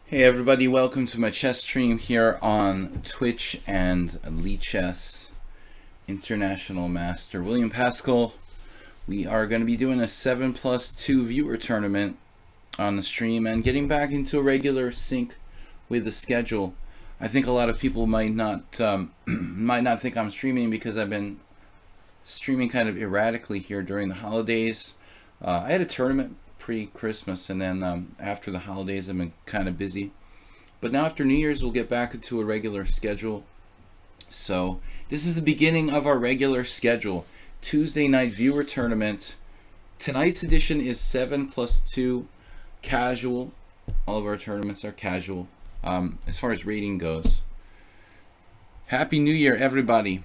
Hey everybody, welcome to my chess stream here on Twitch and lichess International Master William Pascal. We are going to be doing a 7+2 viewer tournament on the stream and getting back into a regular sync with the schedule. I think a lot of people might not think I'm streaming because I've been streaming kind of erratically here during the holidays. I had a tournament pre-Christmas, and then after the holidays I've been kind of busy. But now after New Year's we'll get back into a regular schedule. So this is the beginning of our regular schedule. Tuesday night viewer tournament. Tonight's edition is 7+2 casual. All of our tournaments are casual as far as rating goes. Happy New Year, everybody.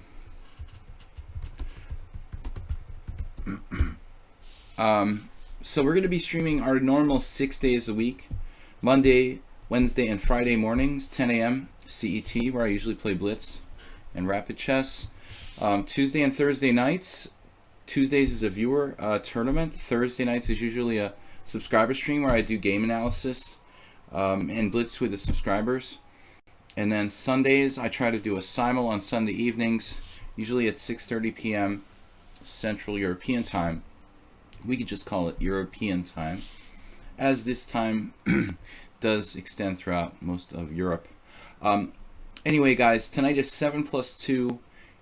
So we're going to be streaming our normal 6 days a week. Monday, Wednesday, and Friday mornings, 10 a.m. CET, where I usually play Blitz and Rapid Chess. Tuesday and Thursday nights. Tuesdays is a viewer tournament. Thursday nights is usually a subscriber stream where I do game analysis and Blitz with the subscribers. And then Sundays, I try to do a simul on Sunday evenings, usually at 6:30 p.m. Central European time. We could just call it European time, as this time does extend throughout most of Europe. Anyway, guys, tonight is 7+2.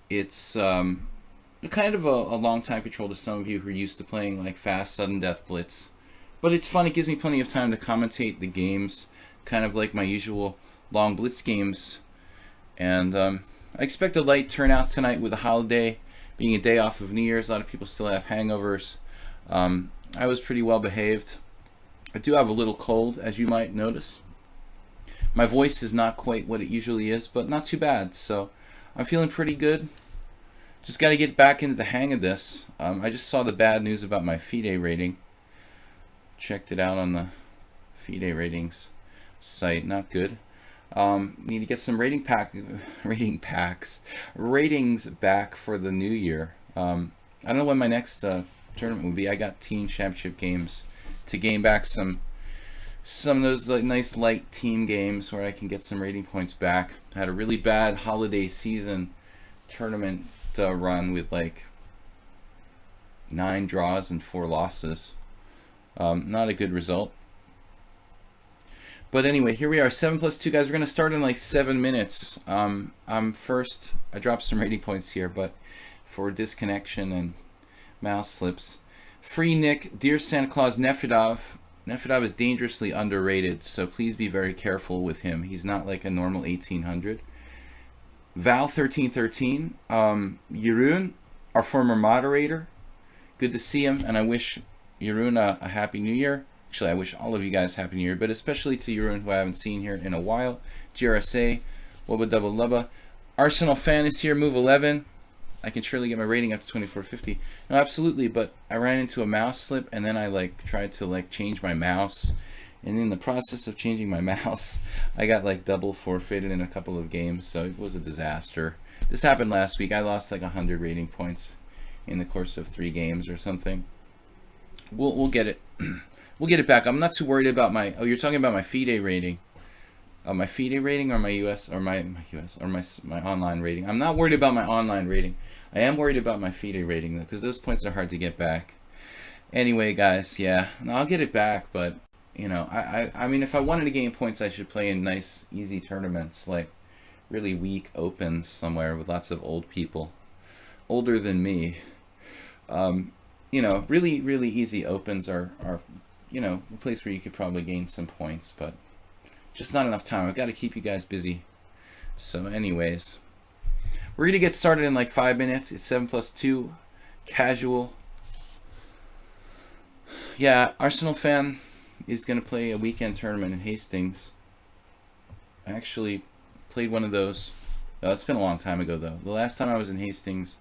It's kind of a long time control to some of you who are used to playing like fast, sudden death Blitz. But it's fun. It gives me plenty of time to commentate the games, kind of like my usual long Blitz games. And I expect a light turnout tonight with the holiday being a day off of New Year's. A lot of people still have hangovers. I was pretty well behaved. I do have a little cold, as you might notice. My voice is not quite what it usually is, but not too bad. So I'm feeling pretty good. Just got to get back into the hang of this. I just saw the bad news about my FIDE rating. Checked it out on the FIDE ratings site. Not good. Need to get some ratings back for the new year. I don't know when my next tournament will be. I got team championship games to gain back some of those nice light team games where I can get some rating points back. I had a really bad holiday season tournament run with like 9 draws and 4 losses. Not a good result. But anyway, here we are, 7+2, guys. We're going to start in like 7 minutes. First, I dropped some rating points here, but for disconnection and mouse slips. Free Nick, Dear Santa Claus, Nefedov. Nefedov is dangerously underrated, so please be very careful with him. He's not like a normal 1800. Val1313, Jeroen, our former moderator. Good to see him, and I wish Jeroen a Happy New Year. Actually, I wish all of you guys Happy New Year, but especially to Jeroen, who I haven't seen here in a while. GRSA, Wubba Dubba Lubba. Arsenal fan is here, Move 11. I can surely get my rating up to 2450. No, absolutely, but I ran into a mouse slip, and then I tried to change my mouse, and in the process of changing my mouse, I got double forfeited in a couple of games, so it was a disaster. This happened last week. I lost 100 rating points in the course of 3 games or something. We'll get it. We'll get it back. I'm not too worried about my. Oh, you're talking about my FIDE rating. My FIDE rating or my US or my online rating. I'm not worried about my online rating. I am worried about my FIDE rating though, because those points are hard to get back. Anyway, guys, yeah, no, I'll get it back, but I mean, if I wanted to gain points, I should play in nice, easy tournaments, like really weak opens somewhere with lots of old people, older than me. Really, really easy opens are a place where you could probably gain some points, but just not enough time. I've got to keep you guys busy. So anyways, we're going to get started in 5 minutes. It's 7+2, casual. Yeah, Arsenal fan is going to play a weekend tournament in Hastings. I actually played one of those. It's been a long time ago, though. The last time I was in Hastings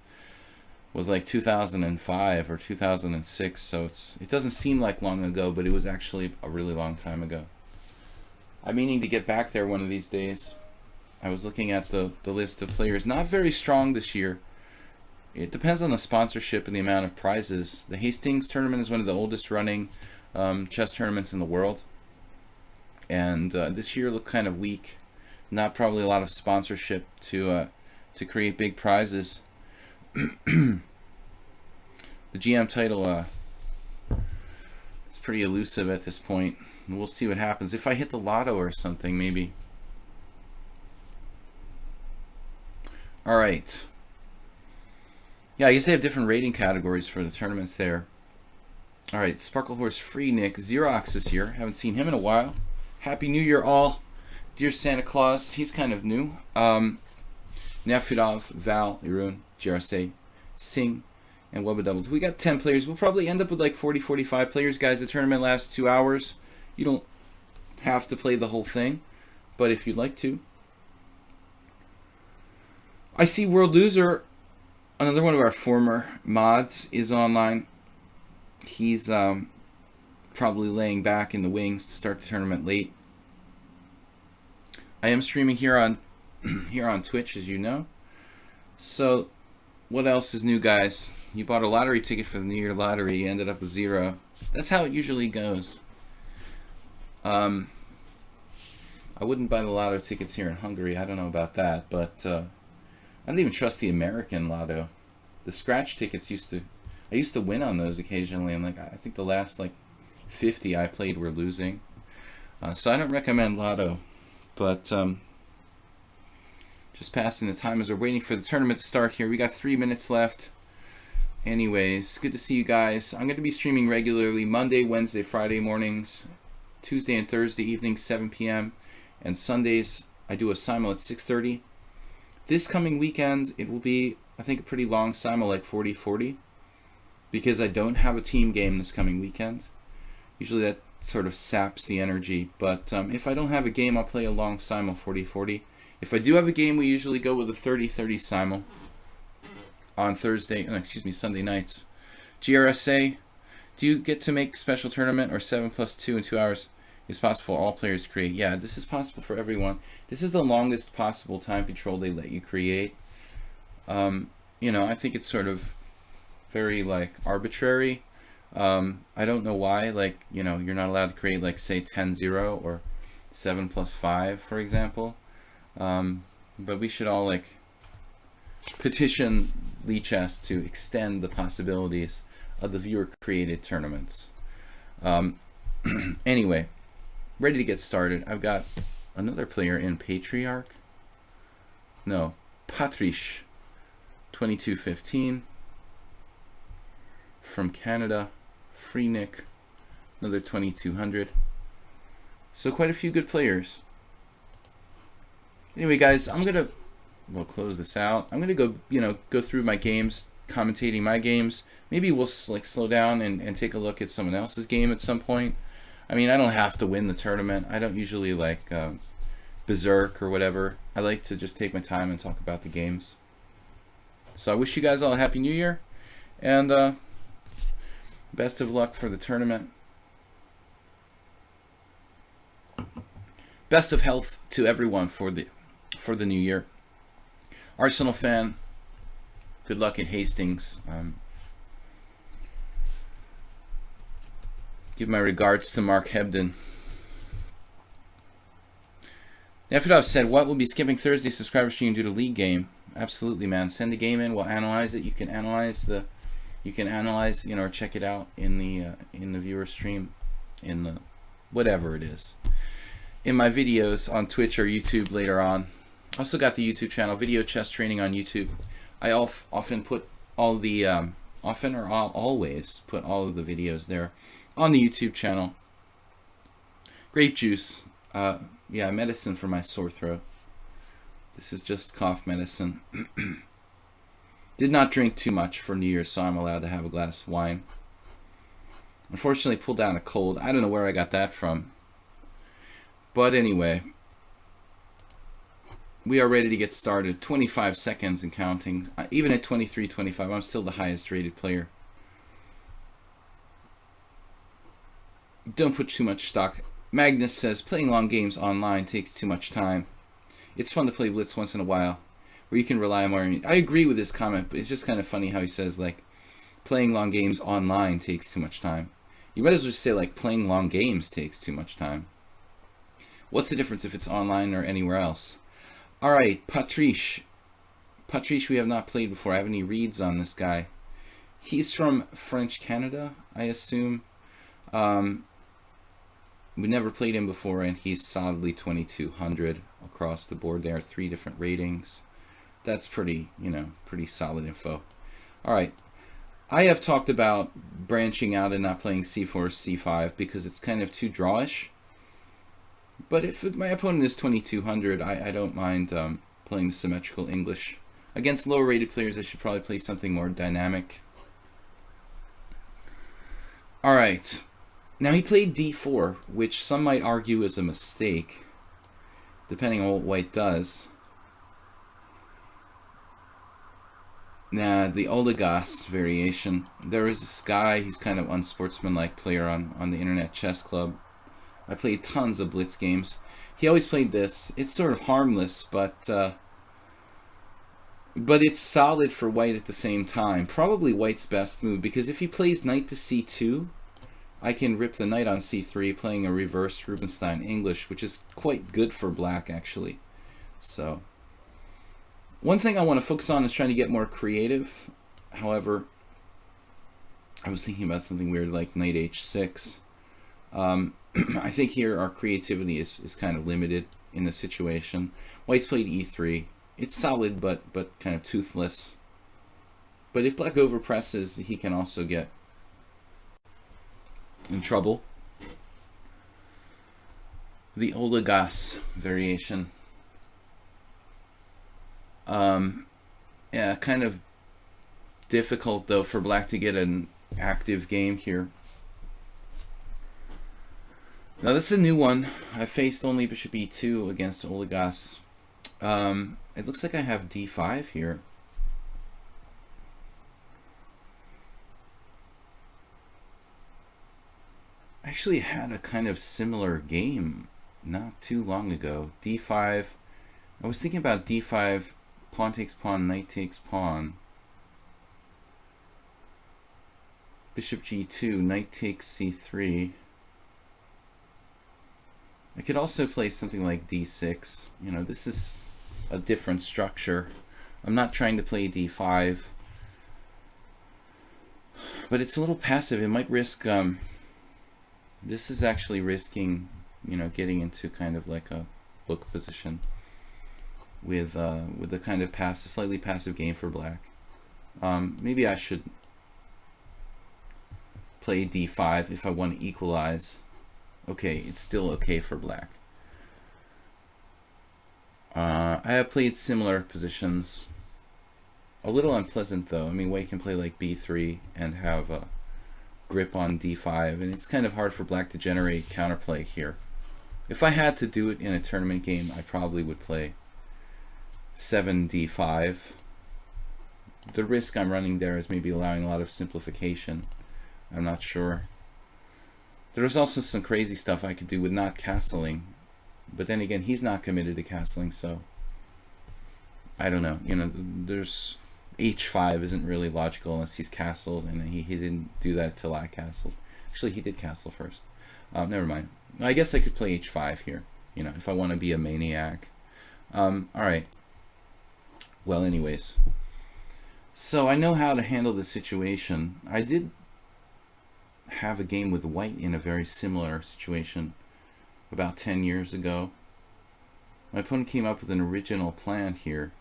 was 2005 or 2006, so it doesn't seem like long ago, but it was actually a really long time ago. I'm meaning to get back there one of these days. I was looking at the list of players. Not very strong this year. It depends on the sponsorship and the amount of prizes. The Hastings tournament is one of the oldest running chess tournaments in the world. and this year looked kind of weak. Not probably a lot of sponsorship to create big prizes. The GM title it's pretty elusive at this point. We'll see what happens. If I hit the lotto or something, maybe. All right. Yeah, I guess they have different rating categories for the tournaments there. All right, Sparkle Horse Free Nick Xerox is here. Haven't seen him in a while. Happy New Year, all. Dear Santa Claus, he's kind of new. Nefidov, Val, Irun, GRSA, Singh, and Wubba Doubles. We got 10 players. We'll probably end up with like 40, 45 players, guys. The tournament lasts 2 hours. You don't have to play the whole thing, but if you'd like to. I see World Loser, another one of our former mods, is online. He's probably laying back in the wings to start the tournament late. I am streaming here on Twitch, as you know. So, what else is new, guys? You bought a lottery ticket for the New Year lottery. You ended up with 0. That's how it usually goes. I wouldn't buy the lotto tickets here in Hungary. I don't know about that, but I don't even trust the American lotto. The scratch tickets I used to win on those occasionally, and I think the last 50 I played were losing. So I don't recommend lotto. But just passing the time as we're waiting for the tournament to start here. We got 3 minutes left. Anyways, good to see you guys. I'm going to be streaming regularly Monday, Wednesday, Friday mornings, Tuesday and Thursday evenings, 7 p.m. And Sundays, I do a simul at 6:30. This coming weekend, it will be, I think, a pretty long simul, like 40-40, because I don't have a team game this coming weekend. Usually that sort of saps the energy, but if I don't have a game, I'll play a long simul 40-40. If I do have a game, we usually go with a 30-30 simul on Sunday nights. GRSA, do you get to make special tournament or 7+2 in 2 hours? Is possible for all players to create? Yeah, this is possible for everyone. This is the longest possible time control they let you create. I think it's sort of very arbitrary. I don't know why, you're not allowed to create, say, 10-0 or 7+5, for example. But we should all, petition lichess to extend the possibilities of the viewer-created tournaments. Anyway, ready to get started. I've got another player in Patriarch. No, Patrish, 2215. From Canada, Free Nick, another 2200. So quite a few good players. Anyway, guys, we'll close this out. I'm gonna go through my games, commentating my games. Maybe we'll slow down and take a look at someone else's game at some point. I mean, I don't have to win the tournament. I don't usually berserk or whatever. I like to just take my time and talk about the games. So I wish you guys all a happy New Year, and best of luck for the tournament. Best of health to everyone for the new year. Arsenal fan, good luck at Hastings. Give my regards to Mark Hebden. Nefidov said, what will be skipping Thursday subscriber stream due to league game? Absolutely, man. Send the game in. We'll analyze it. You can analyze, or check it out in the viewer stream, in the whatever it is, in my videos on Twitch or YouTube later on. Also got the YouTube channel, Video Chess Training on YouTube. I often put all the always put all of the videos there on the YouTube channel. Grape juice, yeah, medicine for my sore throat. This is just cough medicine. Did not drink too much for New Year's, so I'm allowed to have a glass of wine. Unfortunately, pulled down a cold. I don't know where I got that from. But anyway, we are ready to get started. 25 seconds and counting. Even at 23-25, I'm still the highest rated player. Don't put too much stock. Magnus says, playing long games online takes too much time. It's fun to play Blitz once in a while, where you can rely more on... I agree with this comment, but it's just kind of funny how he says, playing long games online takes too much time. You might as well just say, playing long games takes too much time. What's the difference if it's online or anywhere else? All right, Patrice. Patrice, we have not played before. I have any reads on this guy. He's from French Canada, I assume. We never played him before, and he's solidly 2200 across the board. There are 3 different ratings. That's pretty, pretty solid info. All right. I have talked about branching out and not playing c4 or c5 because it's kind of too drawish. But if my opponent is 2200, I don't mind playing symmetrical English. Against lower rated players, I should probably play something more dynamic. All right. Now he played d4, which some might argue is a mistake, depending on what white does. Now, the Oligas variation. There is this guy, he's kind of unsportsmanlike player on the Internet Chess Club. I played tons of blitz games. He always played this. It's sort of harmless, but it's solid for white at the same time. Probably white's best move, because if he plays knight to c2, I can rip the knight on c3, playing a reverse Rubinstein English, which is quite good for black, actually. So, one thing I want to focus on is trying to get more creative. However, I was thinking about something weird like knight h6. I think here our creativity is kind of limited in the situation. White's played e3. It's solid, but kind of toothless. But if black overpresses, he can also get in trouble. The Oligas variation. Yeah, kind of difficult though for black to get an active game here. Now that's a new one. I faced only bishop e2 against Oligas. It looks like I have d5 here. Actually had a kind of similar game not too long ago. d5. I was thinking about d5, pawn takes pawn, knight takes pawn. Bishop g2, knight takes c3. I could also play something like d6. This is a different structure. I'm not trying to play d5. But it's a little passive. It might risk... this is actually risking, getting into kind of like a book position with a kind of passive, slightly passive game for black. Maybe I should play d5 if I want to equalize. Okay, it's still okay for black. I have played similar positions. A little unpleasant though. I mean, white can play like b3 and have a grip on d5, and it's kind of hard for black to generate counterplay here. If I had to do it in a tournament game, I probably would play 7d5. The risk I'm running there is maybe allowing a lot of simplification. I'm not sure. There's also some crazy stuff I could do with not castling, but then again, he's not committed to castling, so I don't know. There's h5 isn't really logical unless he's castled, and he didn't do that till I castled. Actually, he did castle first. Never mind. I guess I could play h5 here, if I want to be a maniac. All right. Well, anyways. So I know how to handle the situation. I did have a game with white in a very similar situation about 10 years ago. My opponent came up with an original plan here.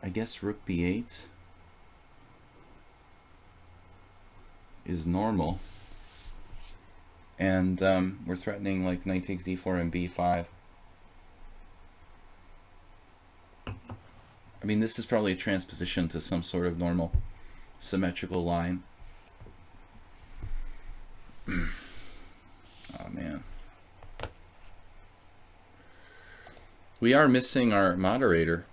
I guess rook b8 is normal, and we're threatening like knight takes d4 and b5. I mean, this is probably a transposition to some sort of normal symmetrical line. Oh man, we are missing our moderator.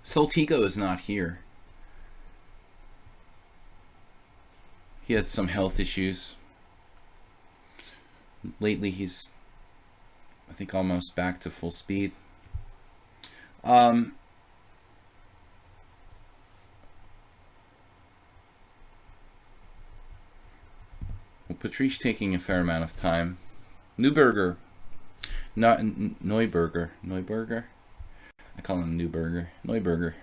Soltigo is not here. He had some health issues. Lately he's, I think, almost back to full speed. Well, Patrice taking a fair amount of time. Neuberger. Not Neuberger. Neuberger? I call him Neuberger. Neuberger.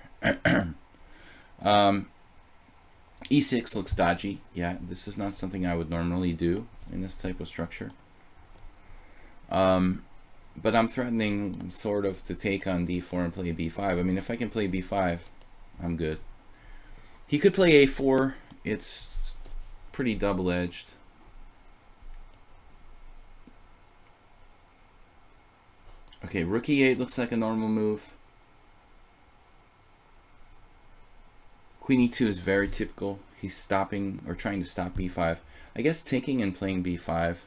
E6 looks dodgy. Yeah, this is not something I would normally do in this type of structure. But I'm threatening sort of to take on d4 and play b5. I mean, if I can play b5, I'm good. He could play a4. It's pretty double-edged. Okay, rook e8 looks like a normal move. Queen e2 is very typical. He's stopping or trying to stop b5. I guess taking and playing b5.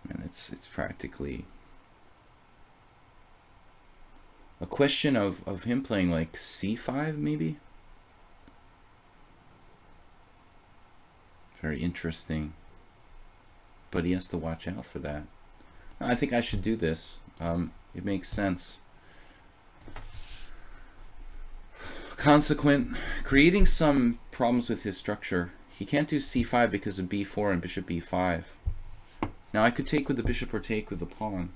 And it's practically a question of him playing like c5 maybe. Very interesting. But he has to watch out for that. I think I should do this. It makes sense. Consequent, creating some problems with his structure. He can't do c5 because of b4 and bishop b5. Now I could take with the bishop or take with the pawn.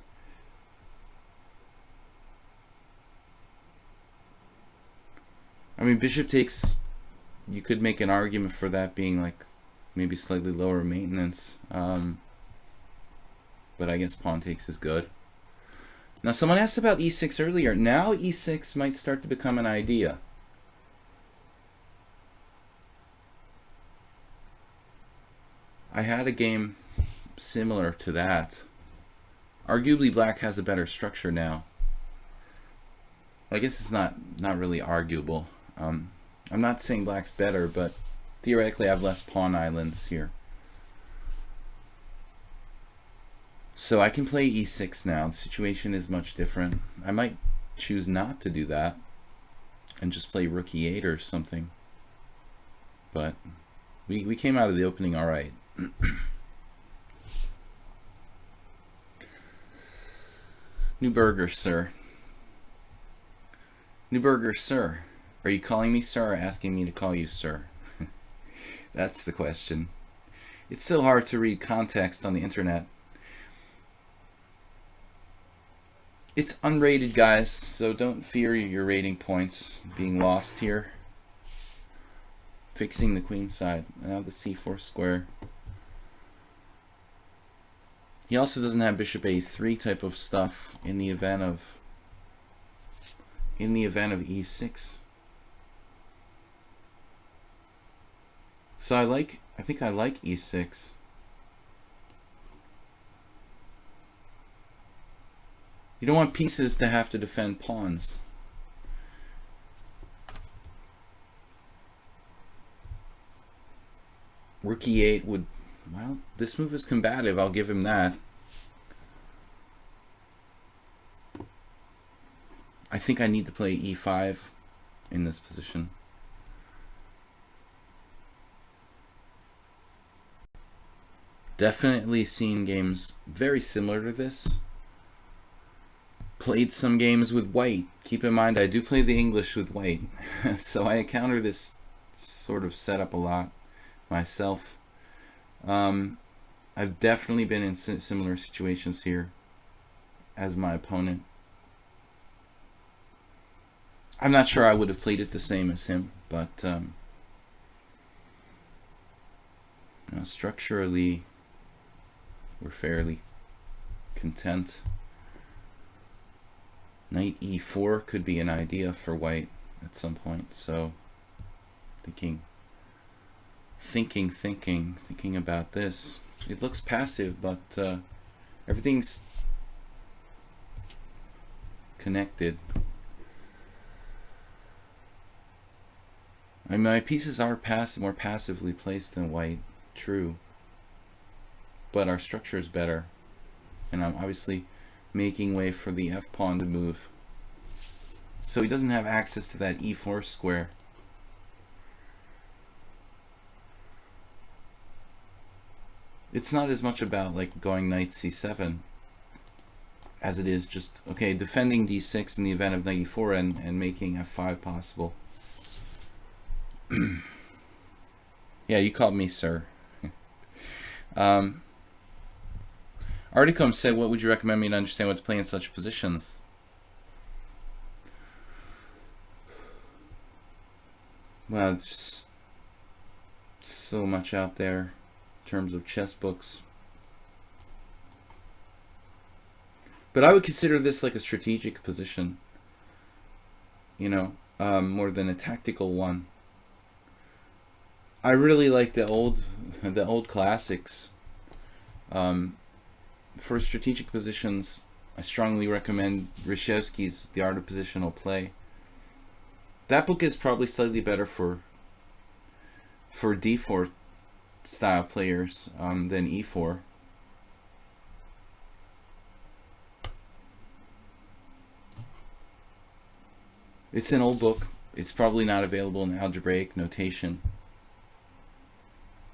I mean, bishop takes, you could make an argument for that being like maybe slightly lower maintenance. But I guess pawn takes is good. Now someone asked about e6 earlier. Now e6 might start to become an idea. I had a game similar to that. Arguably black has a better structure now. I guess it's not really arguable. I'm not saying black's better, but theoretically I have less pawn islands here. So I can play e6 now. The situation is much different. I might choose not to do that and just play rook e8 or something. But we came out of the opening all right. Neuberger, sir. Neuberger, sir. Are you calling me sir or asking me to call you sir? That's the question. It's so hard to read context on the internet. It's unrated, guys, so don't fear your rating points being lost here. Fixing the queen side. Now the c4 square. He also doesn't have bishop a3 type of stuff in the event of e6. So I think I like e6. You don't want pieces to have to defend pawns. Rook e8 would, well, this move is combative, I'll give him that. I think I need to play e5 in this position. Definitely seen games very similar to this. Played some games with white. Keep in mind I do play the English with white. So I encounter this sort of setup a lot myself. I've definitely been in similar situations here as my opponent. I'm not sure I would have played it the same as him, but structurally we're fairly content. Knight e4 could be an idea for white at some point, so thinking about this. It looks passive, but everything's connected. I mean, my pieces are more passively placed than white, true, but our structure is better, and I'm obviously making way for the f pawn to move. So he doesn't have access to that e4 square. It's not as much about like going knight c7 as it is just, okay, defending d6 in the event of knight e4 and making f5 possible. Yeah, Yeah, you called me sir. Articum said, what would you recommend me to understand what to play in such positions? Well, there's so much out there in terms of chess books. But I would consider this like a strategic position, you know, more than a tactical one. I really like the old classics. For strategic positions, I strongly recommend Reshevsky's The Art of Positional Play. That book is probably slightly better for d4 style players than e4. It's an old book. It's probably not available in algebraic notation.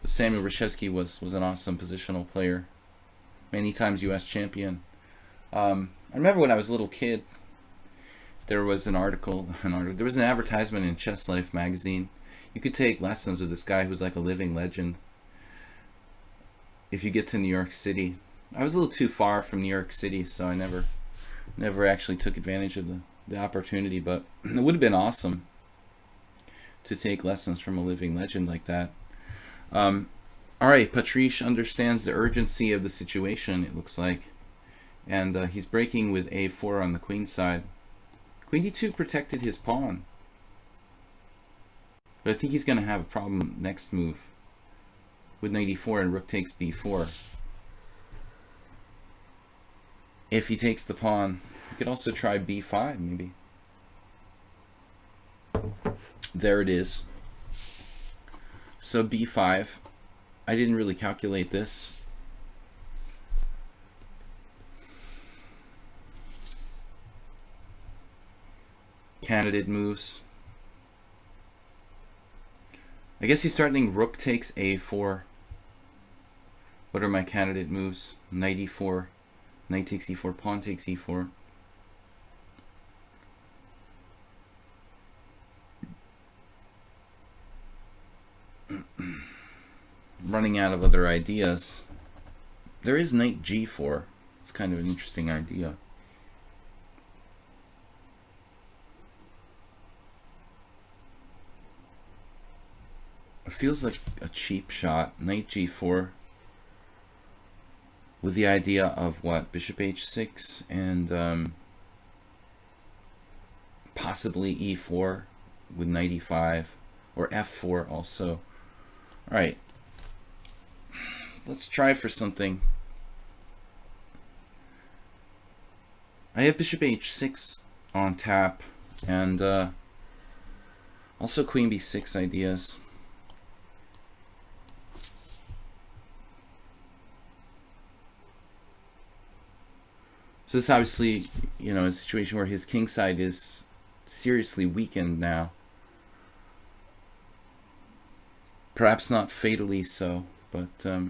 But Samuel Reshevsky was an awesome positional player. Many times U.S. champion. I remember when I was a little kid, there was there was an advertisement in Chess Life magazine. You could take lessons with this guy who's like a living legend if you get to New York City. I was a little too far from New York City, so I never actually took advantage of the opportunity, but it would have been awesome to take lessons from a living legend like that. Alright, Patrice understands the urgency of the situation, it looks like. And he's breaking with a4 on the queen side. Queen d2 protected his pawn. But I think he's going to have a problem next move. With knight e4 and rook takes b4. If he takes the pawn, he could also try b5 maybe. There it is. So b5. I didn't really calculate this. Candidate moves. I guess he's starting rook takes a4. What are my candidate moves? Knight e4, knight takes e4, pawn takes e4. Running out of other ideas. There is knight g4. It's kind of an interesting idea. It feels like a cheap shot. Knight g4 with the idea of what? Bishop h6 and possibly e4 with knight e5 or f4 also. Alright. Let's try for something. I have bishop h6 on tap and also queen b6 ideas. So this obviously, you know, is a situation where his king side is seriously weakened now. Perhaps not fatally so, but I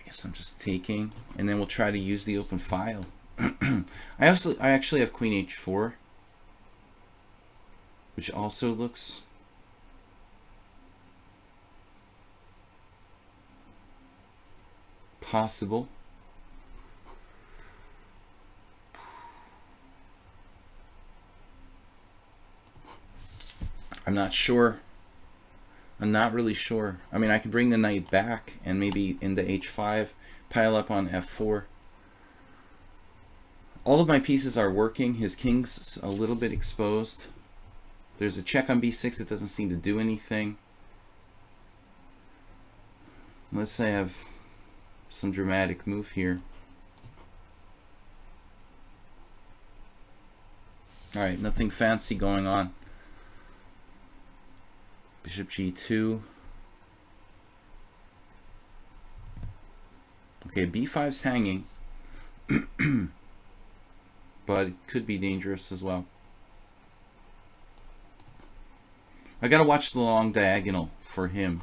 guess I'm just taking, and then we'll try to use the open file. I actually have queen h4, which also looks possible. I'm not sure. I'm not really sure. I mean, I could bring the knight back and maybe into h5, pile up on f4. All of my pieces are working. His king's a little bit exposed. There's a check on b6 that doesn't seem to do anything. Let's say I have some dramatic move here. Alright, nothing fancy going on. Bishop g2. Okay, b5's hanging. But it could be dangerous as well. I gotta watch the long diagonal for him.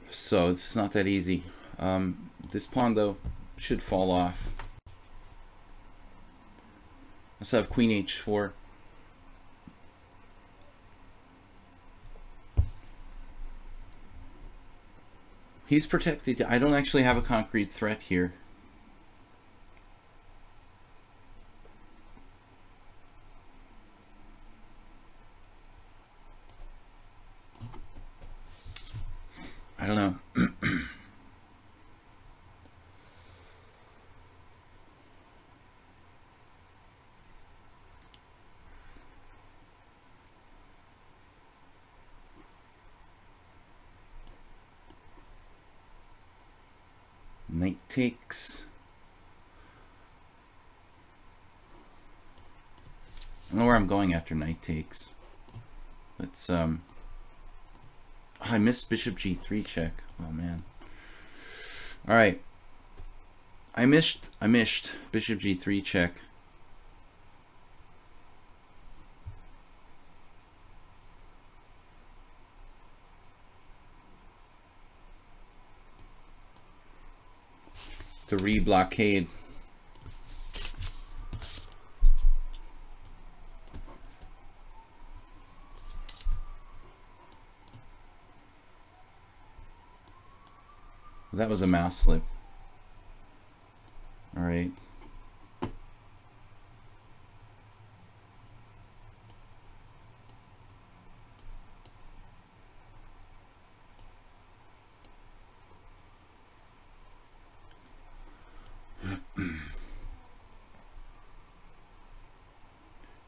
So it's not that easy. This pawn though should fall off. Let's have queen h4. He's protected. I don't actually have a concrete threat here. I don't know. Knight takes. I don't know where I'm going after knight takes. Let's I missed bishop g3 check. Oh man. All right. I missed bishop g3 check. The re-blockade. That was a mouse slip. All right.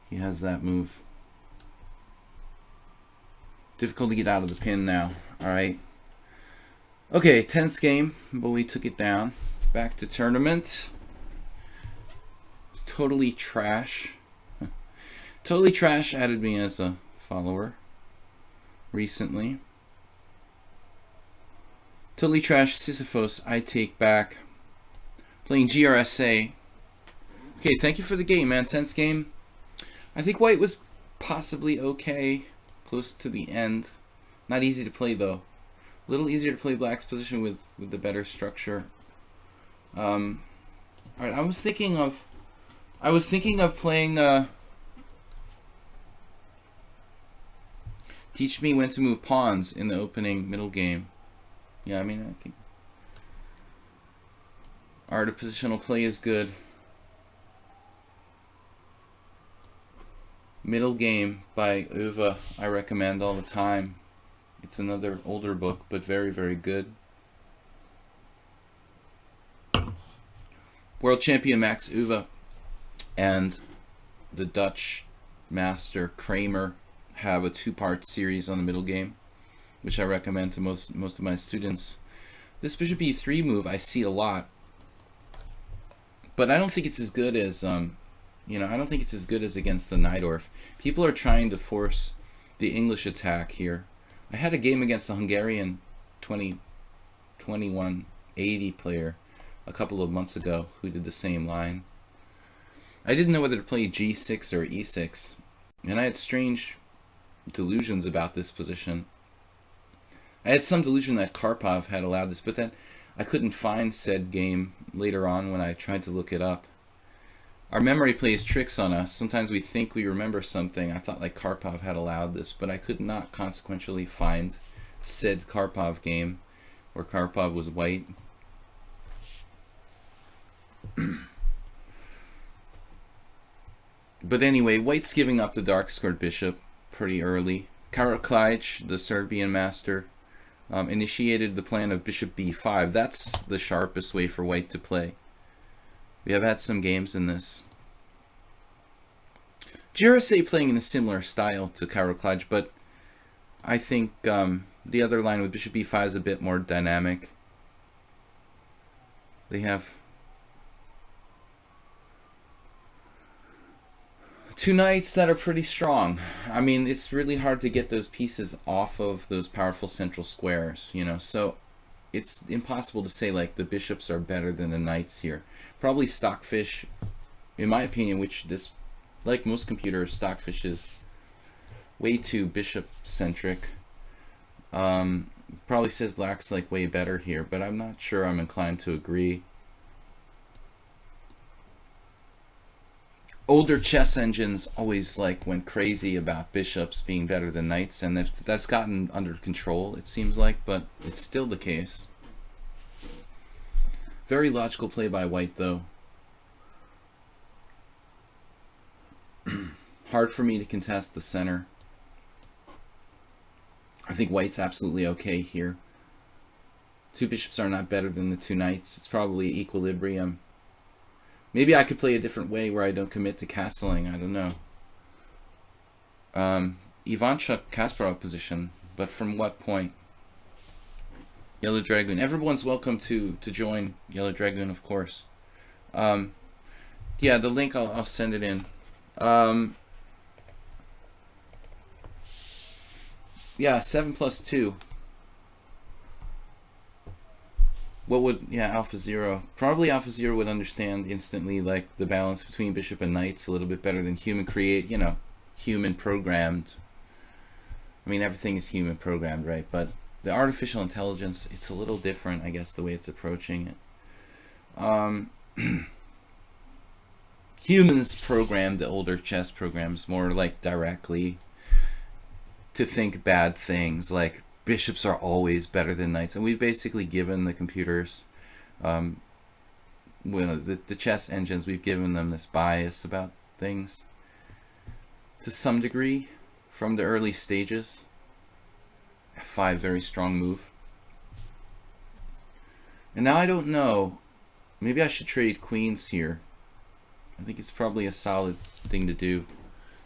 He has that move. Difficult to get out of the pin now. All right. Okay, tense game, but we took it down. Back to tournament. It's totally trash. Totally trash added me as a follower recently. Totally trash Sisyphos, I take back. Playing GRSA. Okay, thank you for the game, man. Tense game. I think white was possibly okay. Close to the end. Not easy to play though. A little easier to play black's position with the better structure. Alright, I was thinking of playing teach me when to move pawns in the opening middle game. Yeah, I mean, I think art of positional play is good. Middle Game by Uwe, I recommend all the time. It's another older book, but very, very good. World champion Max Uwe and the Dutch master Kramer have a two-part series on the middle game, which I recommend to most of my students. This bishop e3 move I see a lot, but I don't think it's as good as I don't think it's as good as against the Najdorf. People are trying to force the English attack here. I had a game against a Hungarian 2180 player a couple of months ago who did the same line. I didn't know whether to play g6 or e6, and I had strange delusions about this position. I had some delusion that Karpov had allowed this, but then I couldn't find said game later on when I tried to look it up. Our memory plays tricks on us. Sometimes we think we remember something. I thought like Karpov had allowed this, but I could not consequentially find said Karpov game where Karpov was white. But anyway, white's giving up the dark-scored bishop pretty early. Karaklaj, the Serbian master, initiated the plan of bishop b5. That's the sharpest way for white to play. We have had some games in this. GRSA playing in a similar style to Karaklaj, but I think the other line with bishop b5 is a bit more dynamic. They have two knights that are pretty strong. I mean, it's really hard to get those pieces off of those powerful central squares, so it's impossible to say like the bishops are better than the knights here. Probably Stockfish, in my opinion, which this, like most computers, Stockfish is way too bishop centric. Probably says black's like way better here, but I'm not sure I'm inclined to agree. older chess engines always like went crazy about bishops being better than knights, and that's gotten under control, it seems like, but it's still the case. Very logical play by white, though. Hard for me to contest the center. I think white's absolutely okay here. Two bishops are not better than the two knights. It's probably equilibrium. Maybe I could play a different way where I don't commit to castling. I don't know. Ivanchuk Kasparov position, but from what point? Yellow Dragoon. Everyone's welcome to join Yellow Dragoon, of course. Yeah, the link, I'll send it in. Yeah, 7+2. What would, yeah, Alpha Zero. Probably Alpha Zero would understand instantly, like, the balance between bishop and knights a little bit better than human create, you know, human programmed. I mean, everything is human programmed, right? But the artificial intelligence, it's a little different, I guess, the way it's approaching it. Humans programmed the older chess programs more, like, directly to think bad things, like bishops are always better than knights, and we've basically given the computers, the chess engines, we've given them this bias about things to some degree from the early stages. F5, very strong move. And now I don't know, maybe I should trade queens here. I think it's probably a solid thing to do.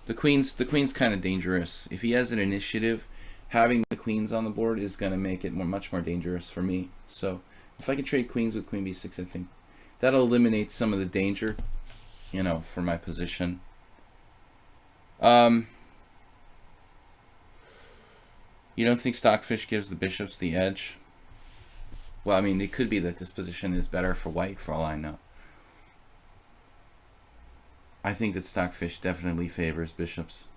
The queen's kind of dangerous. If he has an initiative, having the queens on the board is going to make it much more dangerous for me. So if I can trade queens with queen b6, I think that'll eliminate some of the danger, you know, for my position. You don't think Stockfish gives the bishops the edge? Well, I mean, it could be that this position is better for white, for all I know. I think that Stockfish definitely favors bishops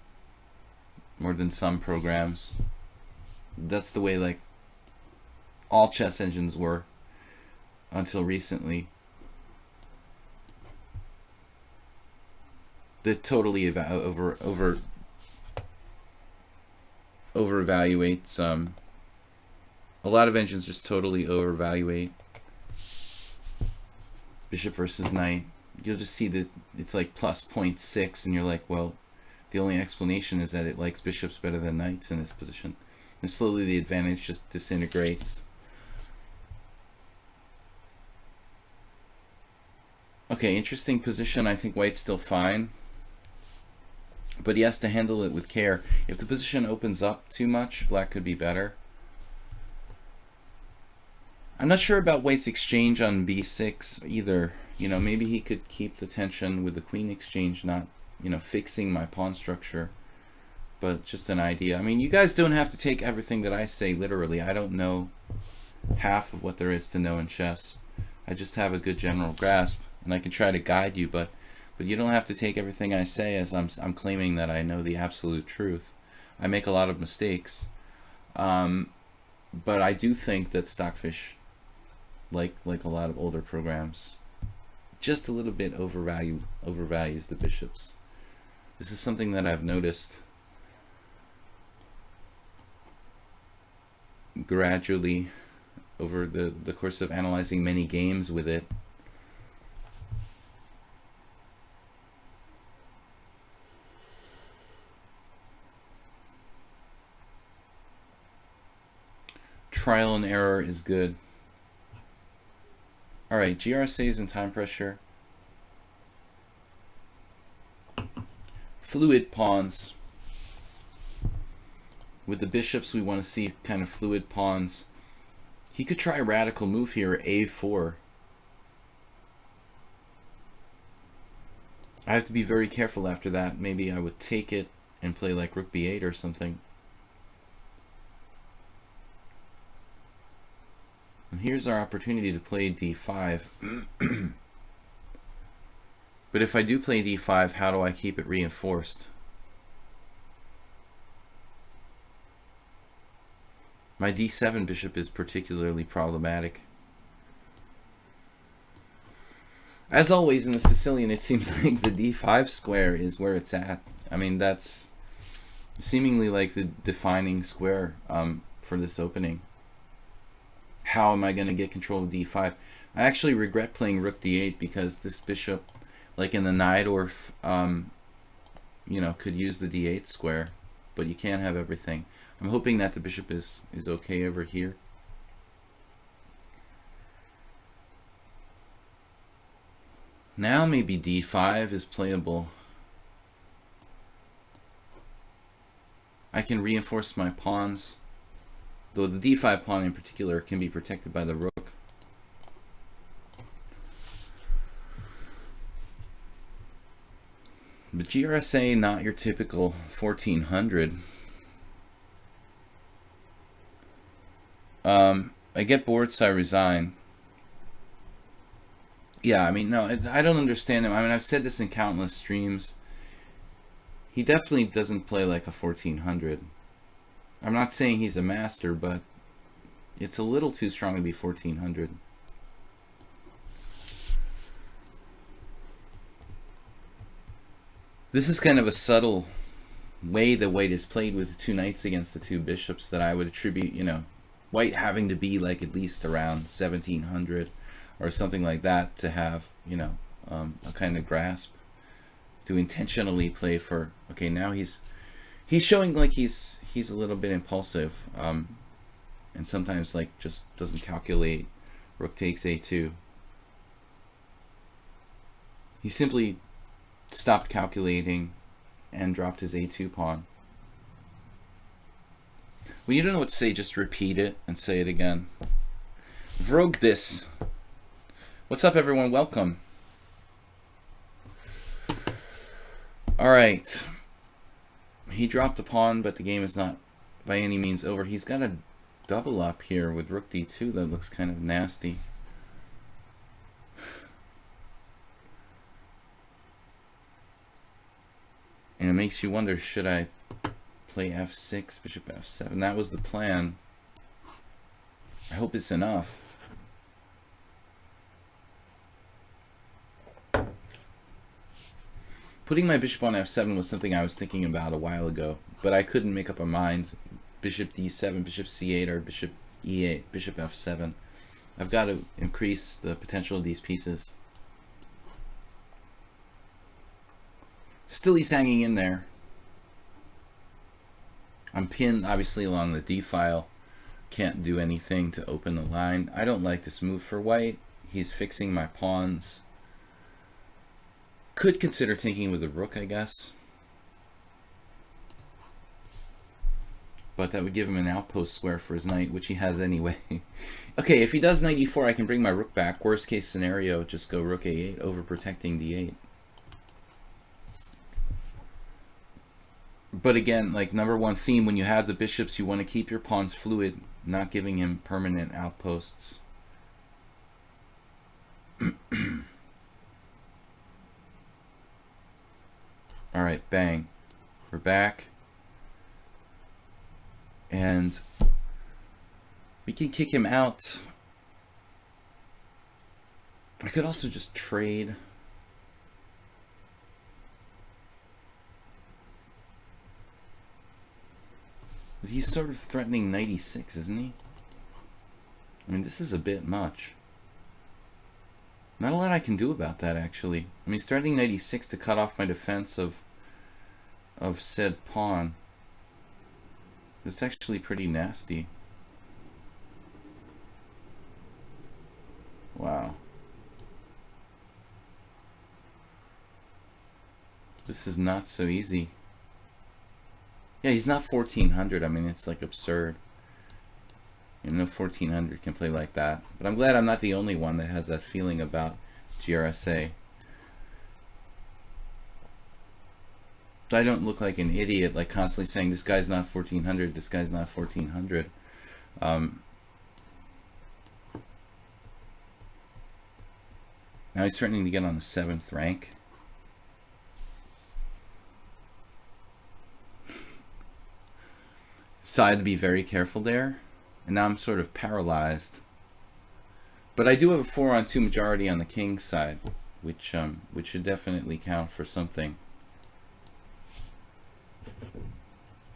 more than some programs. That's the way, like, all chess engines were until recently. They totally over-evaluate a lot of engines just totally over-evaluate bishop versus knight. You'll just see that it's like plus 0.6, and you're like, well, the only explanation is that it likes bishops better than knights in this position. And slowly the advantage just disintegrates. Okay, interesting position. I think white's still fine, but he has to handle it with care. If the position opens up too much, black could be better. I'm not sure about white's exchange on b6 either. You know, maybe he could keep the tension with the queen exchange, not, you know, fixing my pawn structure, but just an idea. I mean, you guys don't have to take everything that I say literally. I don't know half of what there is to know in chess. I just have a good general grasp, and I can try to guide you, but you don't have to take everything I say as I'm claiming that I know the absolute truth. I make a lot of mistakes, but I do think that Stockfish, like a lot of older programs, just a little bit overvalues the bishops. This is something that I've noticed gradually over the course of analyzing many games with it. Trial and error is good. Alright, GRSAs and time pressure. Fluid pawns. With the bishops, we want to see kind of fluid pawns. He could try a radical move here, a4. I have to be very careful after that. Maybe I would take it and play like rook b8 or something. And here's our opportunity to play d5. But if I do play d5, how do I keep it reinforced? My d7 bishop is particularly problematic. As always in the Sicilian, it seems like the d5 square is where it's at. I mean, that's seemingly like the defining square for this opening. How am I going to get control of d5? I actually regret playing rook d8 because this bishop, like in the Najdorf, you know, could use the d8 square, but you can't have everything. I'm hoping that the bishop is okay over here. Now maybe d5 is playable. I can reinforce my pawns, though the d5 pawn in particular can be protected by the rook. But GRSA, not your typical 1400. I get bored, so I resign. Yeah, I mean, no, I don't understand him. I mean, I've said this in countless streams. He definitely doesn't play like a 1400. I'm not saying he's a master, but it's a little too strong to be 1400. This is kind of a subtle way that white is played with the two knights against the two bishops that I would attribute, you know, white having to be like at least around 1700 or something like that to have, you know, a kind of grasp to intentionally play for. Okay, now he's showing like he's a little bit impulsive, and sometimes like just doesn't calculate. Rook takes a2. He simply stopped calculating and dropped his a2 pawn. When you don't know what to say, just repeat it and say it again. Vrogue this. What's up, everyone? Welcome. Alright. He dropped a pawn, but the game is not by any means over. He's got a double up here with rook d2 that looks kind of nasty. And it makes you wonder, should I play f6, bishop f7? That was the plan. I hope it's enough. Putting my bishop on f7 was something I was thinking about a while ago, but I couldn't make up my mind. Bishop d7, bishop c8, or bishop e8, bishop f7. I've got to increase the potential of these pieces. Still, he's hanging in there. I'm pinned, obviously, along the d file. Can't do anything to open the line. I don't like this move for white. He's fixing my pawns. Could consider taking with a rook, I guess. But that would give him an outpost square for his knight, which he has anyway. Okay, if he does knight e4, I can bring my rook back. Worst case scenario, just go rook a8, overprotecting d8. But again, like number one theme, when you have the bishops, you want to keep your pawns fluid, not giving him permanent outposts. Alright, bang. We're back. And we can kick him out. I could also just trade. But he's sort of threatening knight e6, isn't he? I mean, this is a bit much. Not a lot I can do about that, actually. I mean, he's threatening knight e6 to cut off my defense of said pawn. It's actually pretty nasty. Wow. This is not so easy. Yeah, he's not 1400. I mean, it's like absurd. You know, 1400 can play like that. But I'm glad I'm not the only one that has that feeling about GRSA. I don't look like an idiot, like constantly saying, this guy's not 1400, this guy's not 1400. Now he's threatening to get on the 7th rank. So I had to be very careful there. And now I'm sort of paralyzed. But I do have a 4-on-2 majority on the king's side, which should definitely count for something.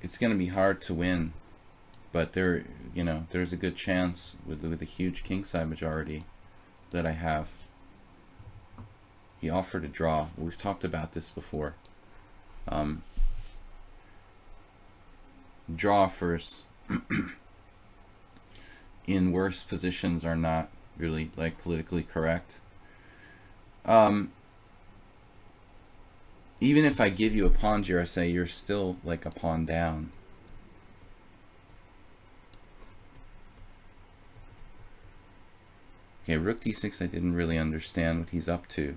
It's going to be hard to win, but there's a good chance with the huge kingside majority that I have. He offered a draw. We've talked about this before. Draw offers in worse positions are not really like politically correct. Even if I give you a pawn GRSA, you're still like a pawn down. Okay, rook d6, I didn't really understand what he's up to.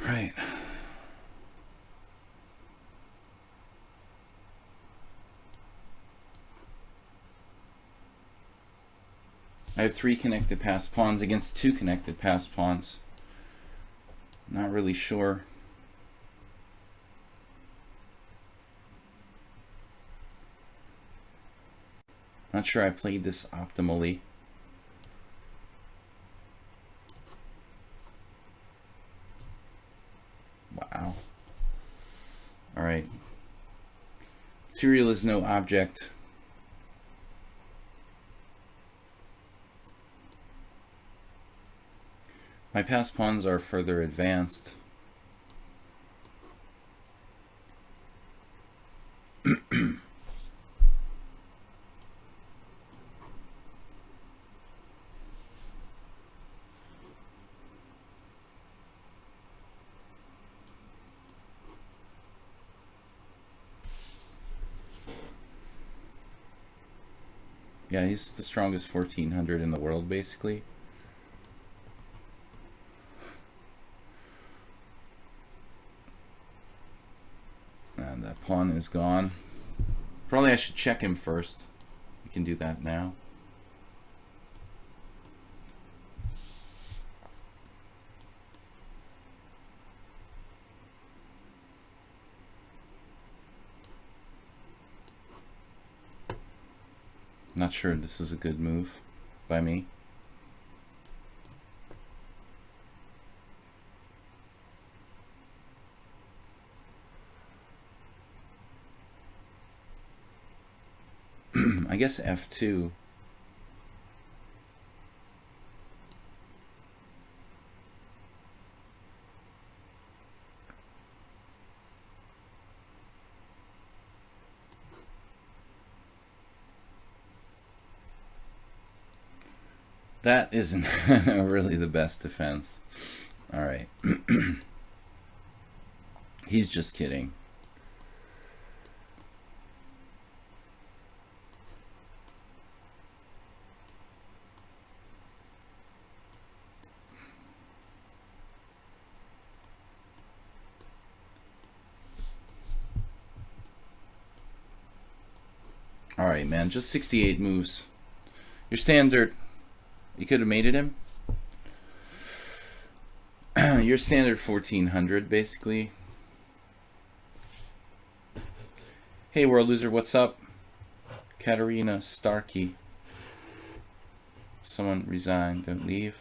Right. I have 3 connected passed pawns against 2 connected passed pawns. Not really sure. Not sure I played this optimally. Wow. All right. Material is no object. My passed pawns are further advanced. Yeah, he's the strongest 1400 in the world, basically. And that pawn is gone. Probably I should check him first. We can do that now. Not sure this is a good move by me. I guess F2. That isn't really the best defense. All right. He's just kidding. All right, man, just 68 moves. Your standard. You could have mated him. Your standard 1400, basically. Hey, World Loser, what's up? Katarina Starkey. Someone resign, don't leave.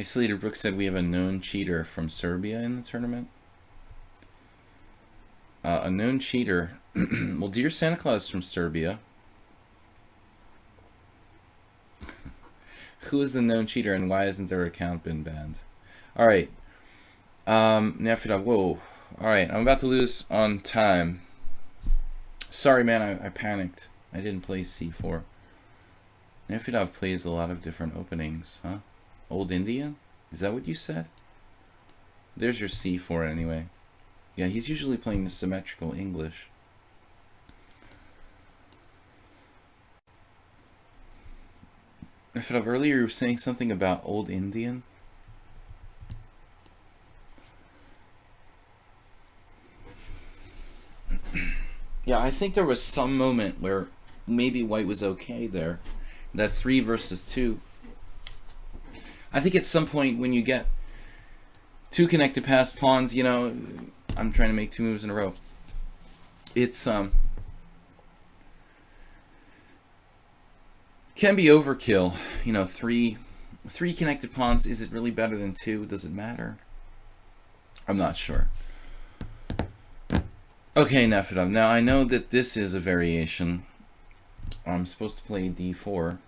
Slater Brooks said we have a known cheater from Serbia in the tournament. A known cheater. Well, dear Santa Claus is from Serbia. Who is the known cheater and why hasn't their account been banned? All right. Nefidov, whoa. All right, I'm about to lose on time. Sorry, man, I panicked. I didn't play C4. Nefidov plays a lot of different openings, huh? Old Indian? Is that what you said? There's your c4 anyway. Yeah, he's usually playing the symmetrical English. If earlier you were saying something about Old Indian. Yeah, I think there was some moment where maybe white was okay there. That 3 versus 2. I think at some point when you get 2 connected passed pawns, you know, I'm trying to make 2 moves in a row. It's can be overkill. You know, 3 connected pawns, is it really better than 2? Does it matter? I'm not sure. Okay, Nefedov. Now I know that this is a variation. I'm supposed to play d4.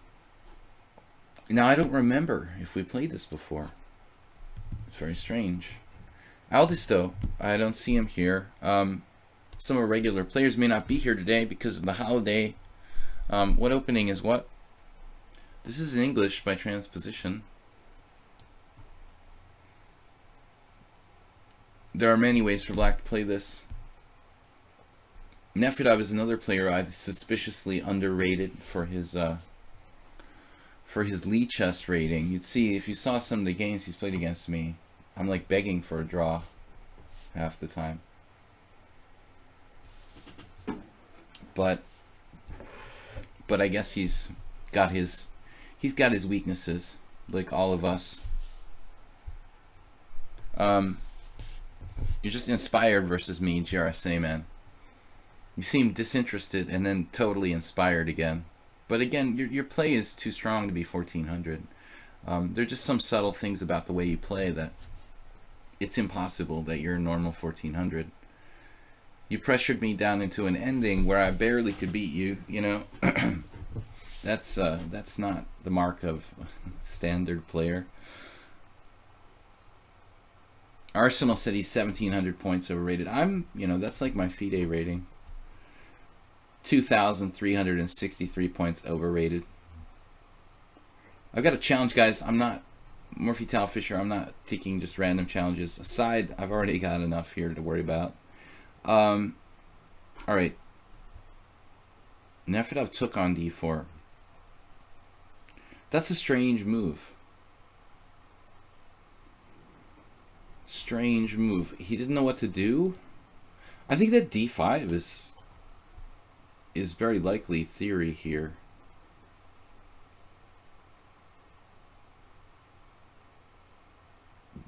Now I don't remember if we played this before. It's very strange. Aldisto, I don't see him here. Some of our regular players may not be here today because of the holiday. What opening is what? This is in English by transposition. There are many ways for black to play this. Nefedov is another player I've suspiciously underrated for his lichess rating. You'd see, if you saw some of the games he's played against me, I'm like begging for a draw half the time. But I guess he's got his weaknesses, like all of us. You're just inspired versus me, GRSA man. You seem disinterested and then totally inspired again. But again, your play is too strong to be 1400. There are just some subtle things about the way you play that it's impossible that you're a normal 1400. You pressured me down into an ending where I barely could beat you, you know. That's not the mark of a standard player. Arsenal said he's 1700 points overrated. That's like my FIDE rating. 2,363 points overrated. I've got a challenge, guys. I'm not Morphy Tal Fisher. I'm not taking just random challenges. Aside, I've already got enough here to worry about. All right. Nefedov took on d4. That's a strange move. Strange move. He didn't know what to do. I think that d5 is very likely theory here.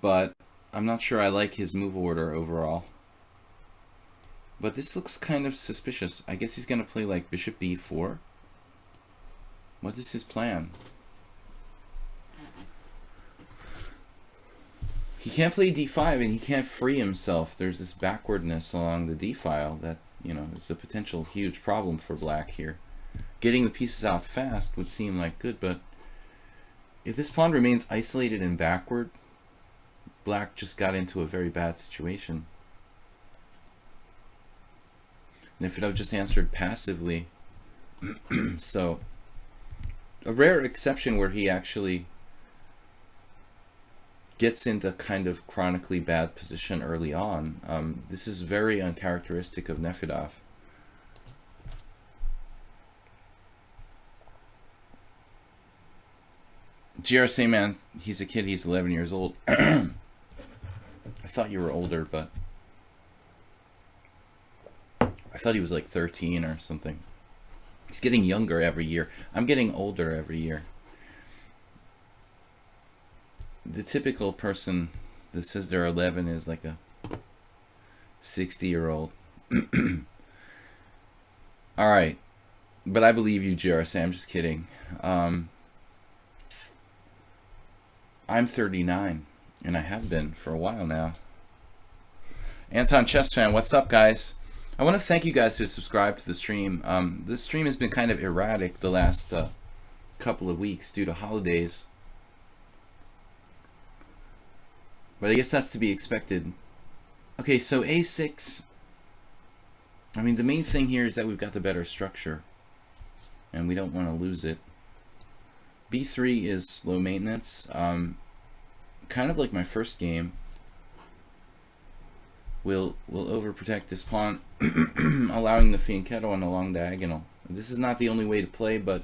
But I'm not sure I like his move order overall. But this looks kind of suspicious. I guess he's going to play like bishop b4. What is his plan? He can't play d5 and he can't free himself. There's this backwardness along the d file that, you know, is a potential huge problem for black here. Getting the pieces out fast would seem like good, but if this pawn remains isolated and backward, black just got into a very bad situation. And if it had just answered passively, so a rare exception where he actually gets into kind of chronically bad position early on. This is very uncharacteristic of Nefedov. GRSA man, he's a kid, he's 11 years old. I thought you were older, but I thought he was like 13 or something. He's getting younger every year. I'm getting older every year. The typical person that says they're 11 is like a 60-year-old. All right, but I believe you, GRSA. I'm just kidding. I'm 39, and I have been for a while now. Anton Chess Fan, what's up, guys? I want to thank you guys who subscribed to the stream. This stream has been kind of erratic the last couple of weeks due to holidays. But I guess that's to be expected. Okay, so a6. I mean, the main thing here is that we've got the better structure. And we don't want to lose it. b3 is low maintenance. Kind of like my first game. will overprotect this pawn, allowing the fianchetto on the long diagonal. This is not the only way to play, but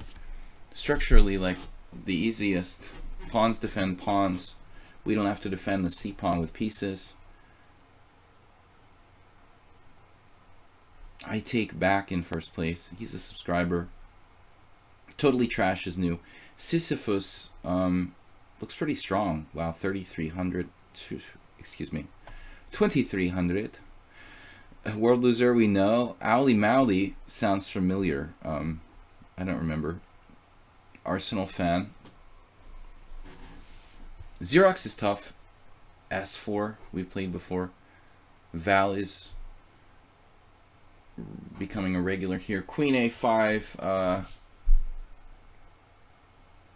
structurally, like, the easiest. Pawns defend pawns. We don't have to defend the c-pawn with pieces. I take back in first place. He's a subscriber. Totally trash is new. Sisyphus looks pretty strong. Wow, 3,300. Excuse me. 2,300. World loser, we know. Owly Mowly sounds familiar. I don't remember. Arsenal fan. Xerox is tough. S4, we've played before. Val is becoming a regular here. Queen A5,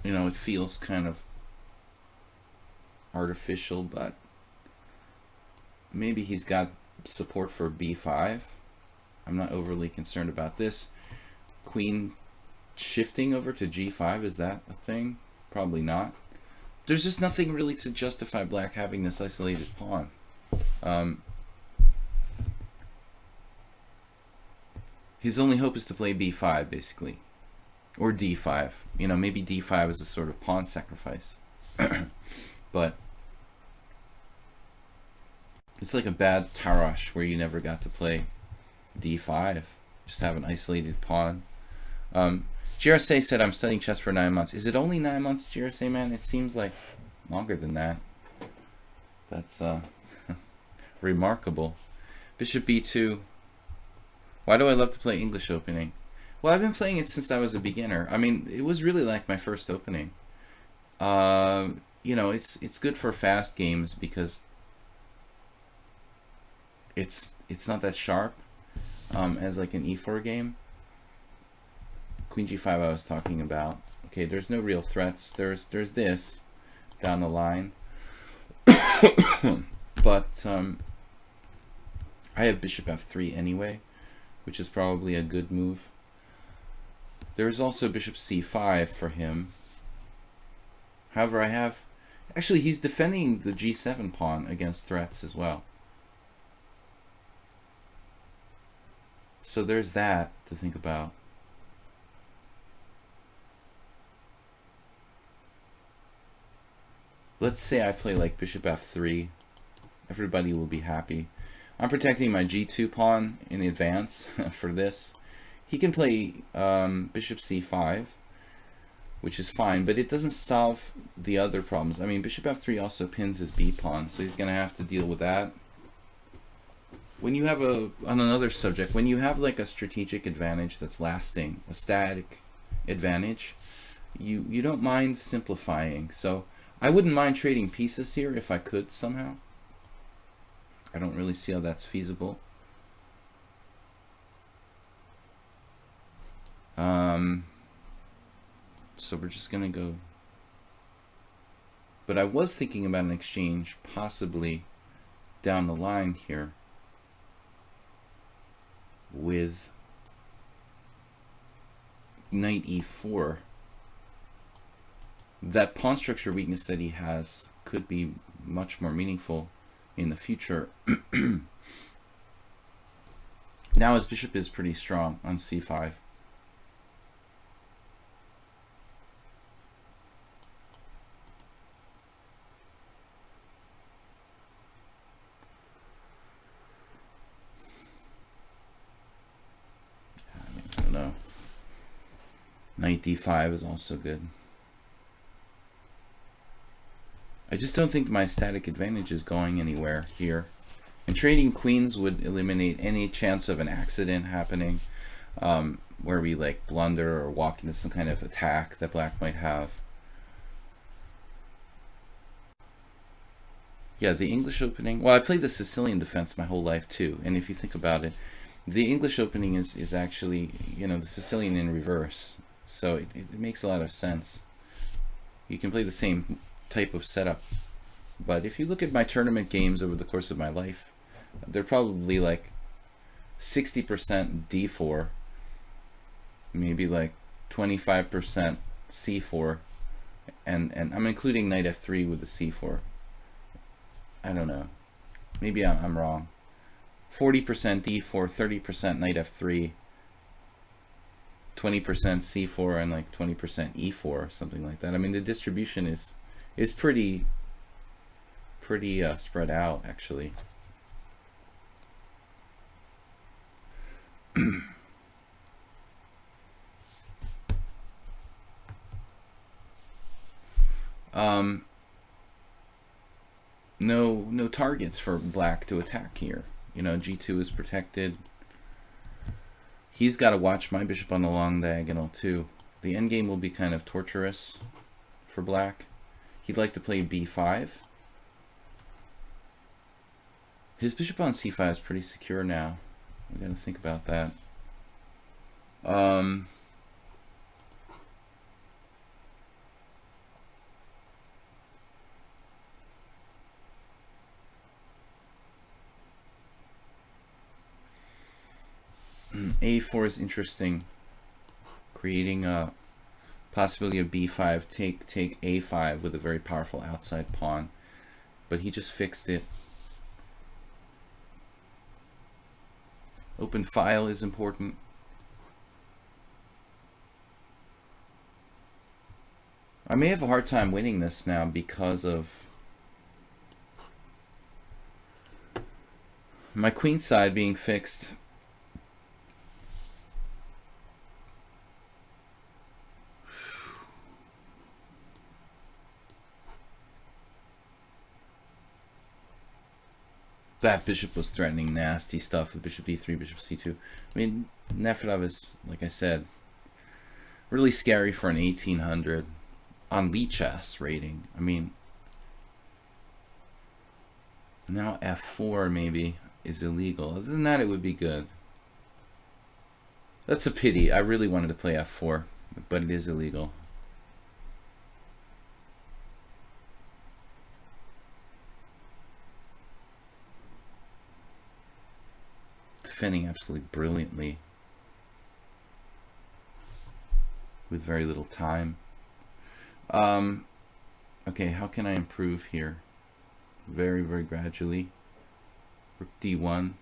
you know, it feels kind of artificial, but maybe he's got support for B5. I'm not overly concerned about this. Queen shifting over to G5, is that a thing? Probably not. There's just nothing really to justify black having this isolated pawn. His only hope is to play B5, basically. Or D5. You know, maybe D5 is a sort of pawn sacrifice. But it's like a bad Tarrasch where you never got to play D5. Just have an isolated pawn. GRSA said, I'm studying chess for 9 months. Is it only 9 months, GRSA, man? It seems like longer than that. That's remarkable. Bishop B2. Why do I love to play English opening? Well, I've been playing it since I was a beginner. I mean, it was really like my first opening. You know, it's good for fast games because it's not that sharp as like an E4 game. Queen G5 I was talking about. Okay, there's no real threats. There's this down the line. But I have Bishop F3 anyway, which is probably a good move. There is also Bishop C5 for him. However, I have... Actually, he's defending the G7 pawn against threats as well. So there's that to think about. Let's say I play like Bishop F3. Everybody will be happy. I'm protecting my G2 pawn in advance for this. He can play Bishop C5, which is fine, but it doesn't solve the other problems. I mean, Bishop F3 also pins his B pawn, so he's going to have to deal with that. When you have on another subject, when you have like a strategic advantage that's lasting, a static advantage, you don't mind simplifying. So I wouldn't mind trading pieces here if I could somehow. I don't really see how that's feasible. So we're just gonna go. But I was thinking about an exchange possibly down the line here with knight e4. That pawn structure weakness that he has could be much more meaningful in the future. Now his bishop is pretty strong on c5. I don't know. Knight d5 is also good. I just don't think my static advantage is going anywhere here. And trading queens would eliminate any chance of an accident happening where we like blunder or walk into some kind of attack that black might have. Yeah, the English opening. Well, I played the Sicilian defense my whole life too. And if you think about it, the English opening is actually, you know, the Sicilian in reverse. So it makes a lot of sense. You can play the same type of setup. But if you look at my tournament games over the course of my life, they're probably like 60% d4, maybe like 25% c4, and I'm including knight f3 with the c4. I don't know. Maybe I'm wrong. 40% d4, 30% knight f3, 20% c4, and like 20% e4, something like that. I mean, the distribution is pretty spread out, actually. No targets for black to attack here. You know, g2 is protected. He's got to watch my bishop on the long diagonal too. The endgame will be kind of torturous for black. He'd like to play b5. His bishop on c5 is pretty secure now. We gotta think about that. A4 is interesting, creating a possibility of b5, take a5 with a very powerful outside pawn, but he just fixed it. Open file is important. I may have a hard time winning this now because of my queen side being fixed. That bishop was threatening nasty stuff with bishop e3, bishop c2. I mean, Nefedov is, like I said, really scary for an 1800 on lichess rating. I mean, now f4 maybe is illegal. Other than that, it would be good. That's a pity. I really wanted to play f4, but it is illegal. Defending absolutely brilliantly with very little time. Okay, how can I improve here? Very gradually. Rook d1.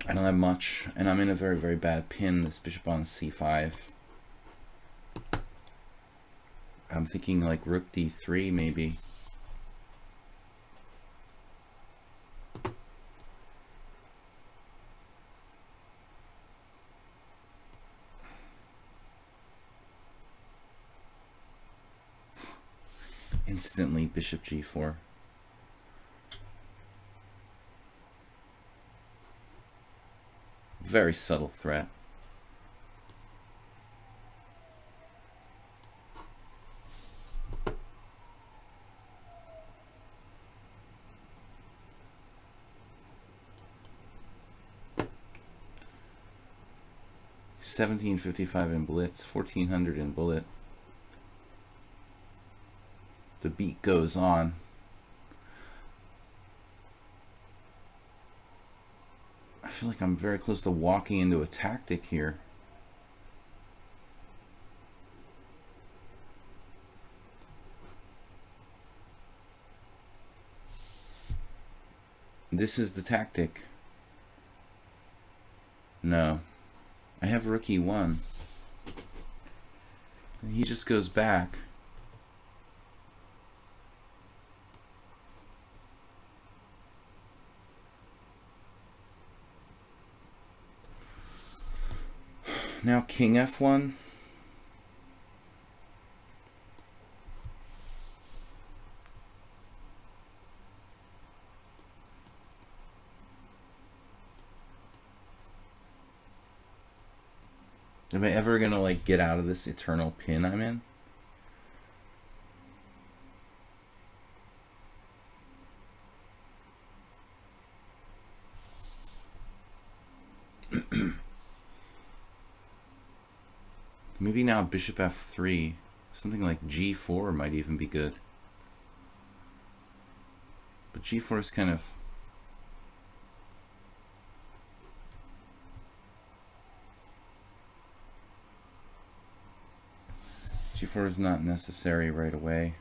I don't have much, and I'm in a very bad pin. This bishop on c5. I'm thinking like rook d3 maybe. Instantly bishop g4. Very subtle threat. $17.55 in blitz, 1400 in bullet. The beat goes on. I feel like I'm very close to walking into a tactic here. This is the tactic. No. I have rook e1. He just goes back. Now king f1. Am I ever gonna like get out of this eternal pin I'm in? Maybe now bishop f3. Something like g4 might even be good. But g4 is kind of... G4 is not necessary right away.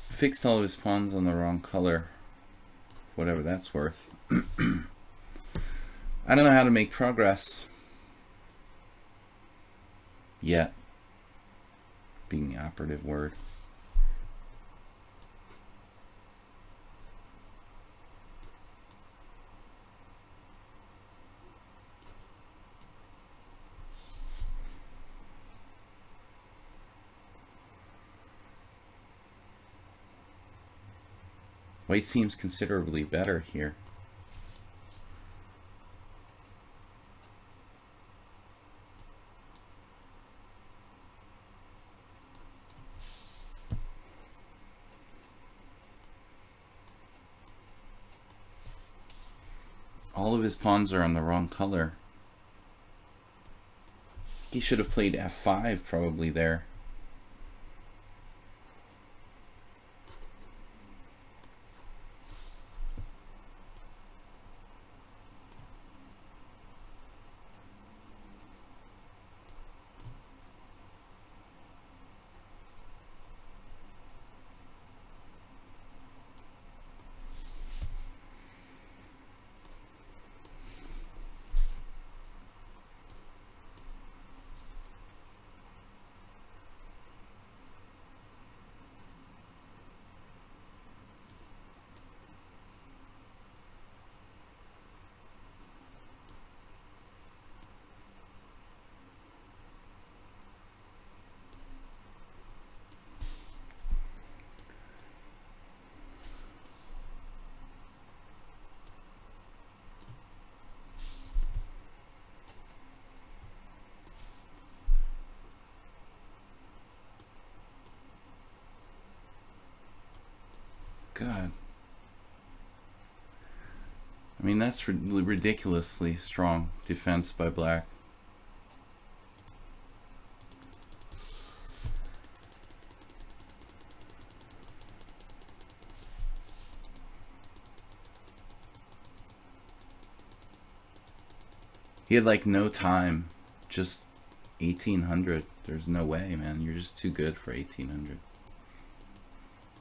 Fixed all of his pawns on the wrong color, whatever that's worth. I don't know how to make progress yet, being the operative word. White seems considerably better here. All of his pawns are on the wrong color. He should have played f5 probably there. God. I mean, that's ridiculously strong defense by black. He had like no time, just 1800. There's no way, man. You're just too good for 1800.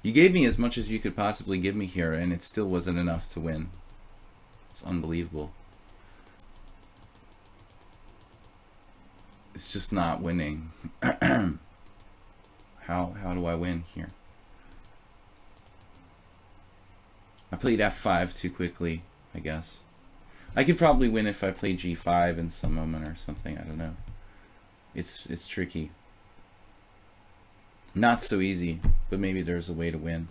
You gave me as much as you could possibly give me here, and it still wasn't enough to win. It's unbelievable. It's just not winning. How do I win here? I played f5 too quickly, I guess. I could probably win if I played g5 in some moment or something. I don't know. It's tricky. Not so easy, but maybe there's a way to win.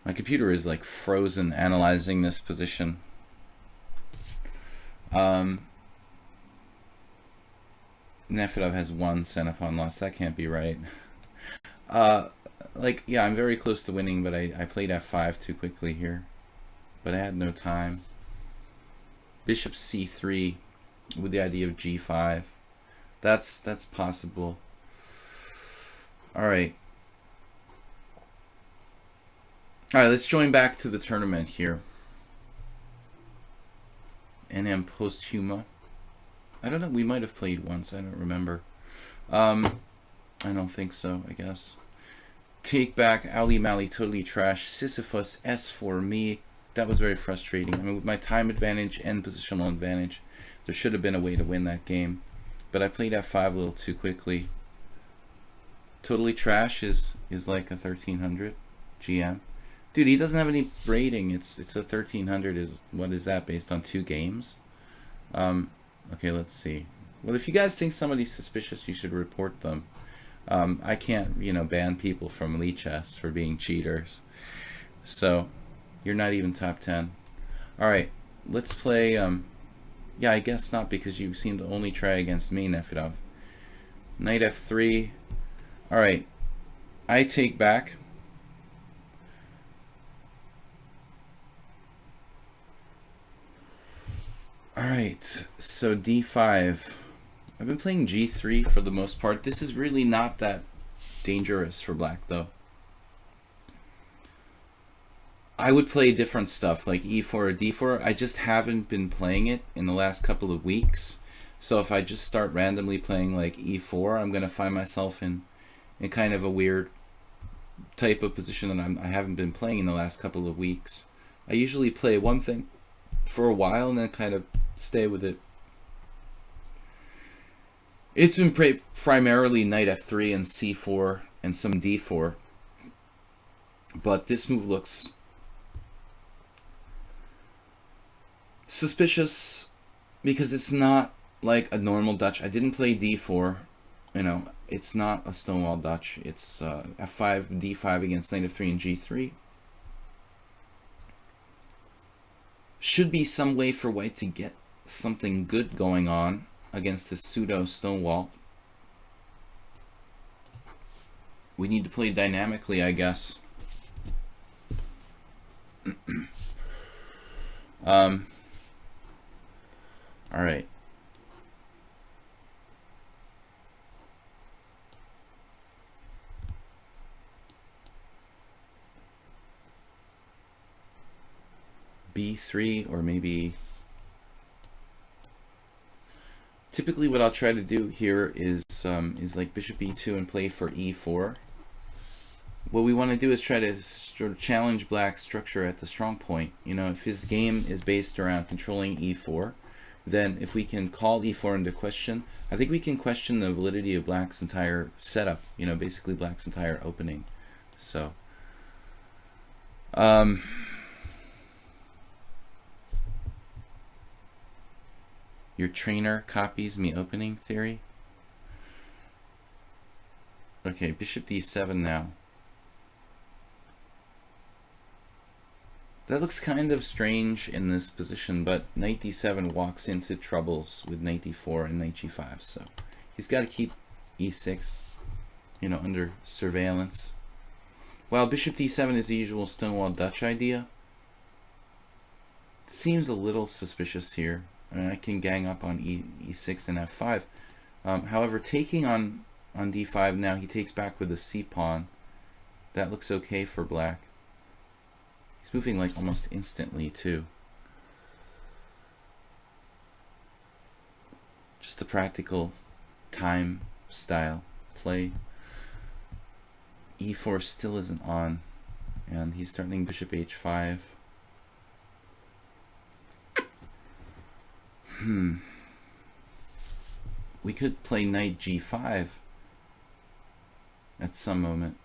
My computer is like frozen analyzing this position. Nefedov has 1 Xenophon loss. That can't be right. Like, yeah, I'm very close to winning, but I played f5 too quickly here. But I had no time. Bishop c3 with the idea of g5. That's possible. All right. All right, let's join back to the tournament here. NM Posthuma. I don't know. We might have played once. I don't remember. I don't think so, I guess. Take back Ali Mali, totally trash. Sisyphus S for me. That was very frustrating. I mean, with my time advantage and positional advantage, there should have been a way to win that game. But I played f5 a little too quickly. Totally trash is like a 1300 GM. Dude, he doesn't have any rating. It's a 1300. What is that based on 2 games? Okay, let's see. Well, if you guys think somebody's suspicious, you should report them. I can't, ban people from lichess for being cheaters. So, you're not even top 10. All right, let's play. Yeah, I guess not, because you seem to only try against me, Nefedov. Knight f3. All right, I take back. All right, so d5. I've been playing g3 for the most part. This is really not that dangerous for black, though. I would play different stuff like e4 or d4. I just haven't been playing it in the last couple of weeks. So if I just start randomly playing like e4, I'm going to find myself in kind of a weird type of position that I haven't been playing in the last couple of weeks. I usually play one thing for a while and then kind of stay with it. It's been primarily knight f3 and c4 and some d4. But this move looks suspicious because it's not like a normal Dutch. I didn't play d4. It's not a stonewall Dutch. It's f5, d5 against knight f3 and g3. Should be some way for white to get something good going on against this pseudo stonewall. We need to play dynamically, I guess. All right. b3, or maybe typically what I'll try to do here is like bishop e2 and play for e4. What we want to do is try to sort of challenge black's structure at the strong point. If his game is based around controlling e4, then if we can call e4 into question, I think we can question the validity of black's entire setup, basically black's entire opening. So your trainer copies me opening theory. Okay, bishop d7 now. That looks kind of strange in this position, but knight d7 walks into troubles with knight d4 and knight g5, so he's got to keep e6, under surveillance. While bishop d7 is the usual stonewall Dutch idea, it seems a little suspicious here. I can gang up on e6 and f5. However, taking on d5 now, he takes back with the c pawn. That looks okay for black. He's moving like almost instantly too. Just the practical time style play. e4 still isn't on, and he's starting bishop h5. We could play knight g5 at some moment.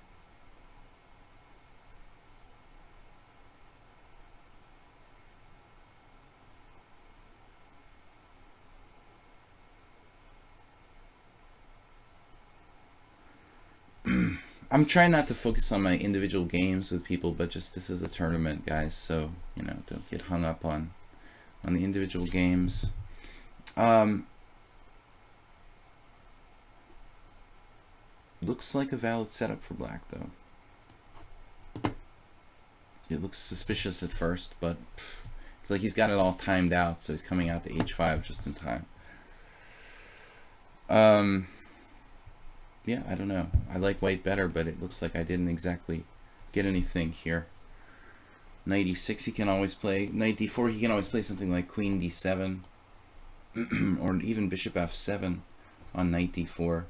I'm trying not to focus on my individual games with people, but just this is a tournament, guys, so don't get hung up on the individual games. Looks like a valid setup for black, though. It looks suspicious at first, but it's like he's got it all timed out, so he's coming out to h5 just in time. Yeah, I don't know. I like white better, but it looks like I didn't exactly get anything here. Knight e6 he can always play. Knight d4 he can always play something like queen d7 or even bishop f7 on knight d4.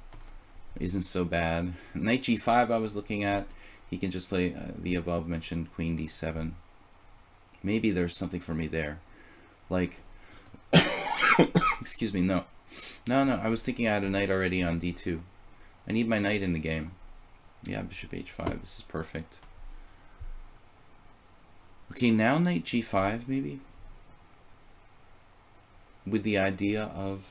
Isn't so bad. Knight g5 I was looking at. He can just play the above mentioned queen d7. Maybe there's something for me there. Like, excuse me, no. I was thinking I had a knight already on d2. I need my knight in the game. Yeah, bishop h5. This is perfect. Okay, now knight g5 maybe? With the idea of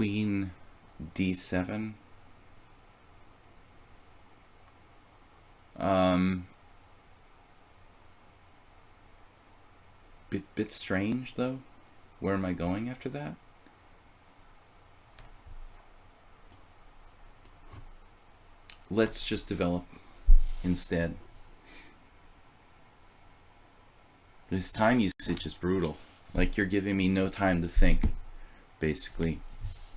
queen d7. Bit strange though. Where am I going after that? Let's just develop instead. This time usage is brutal. Like, you're giving me no time to think, basically,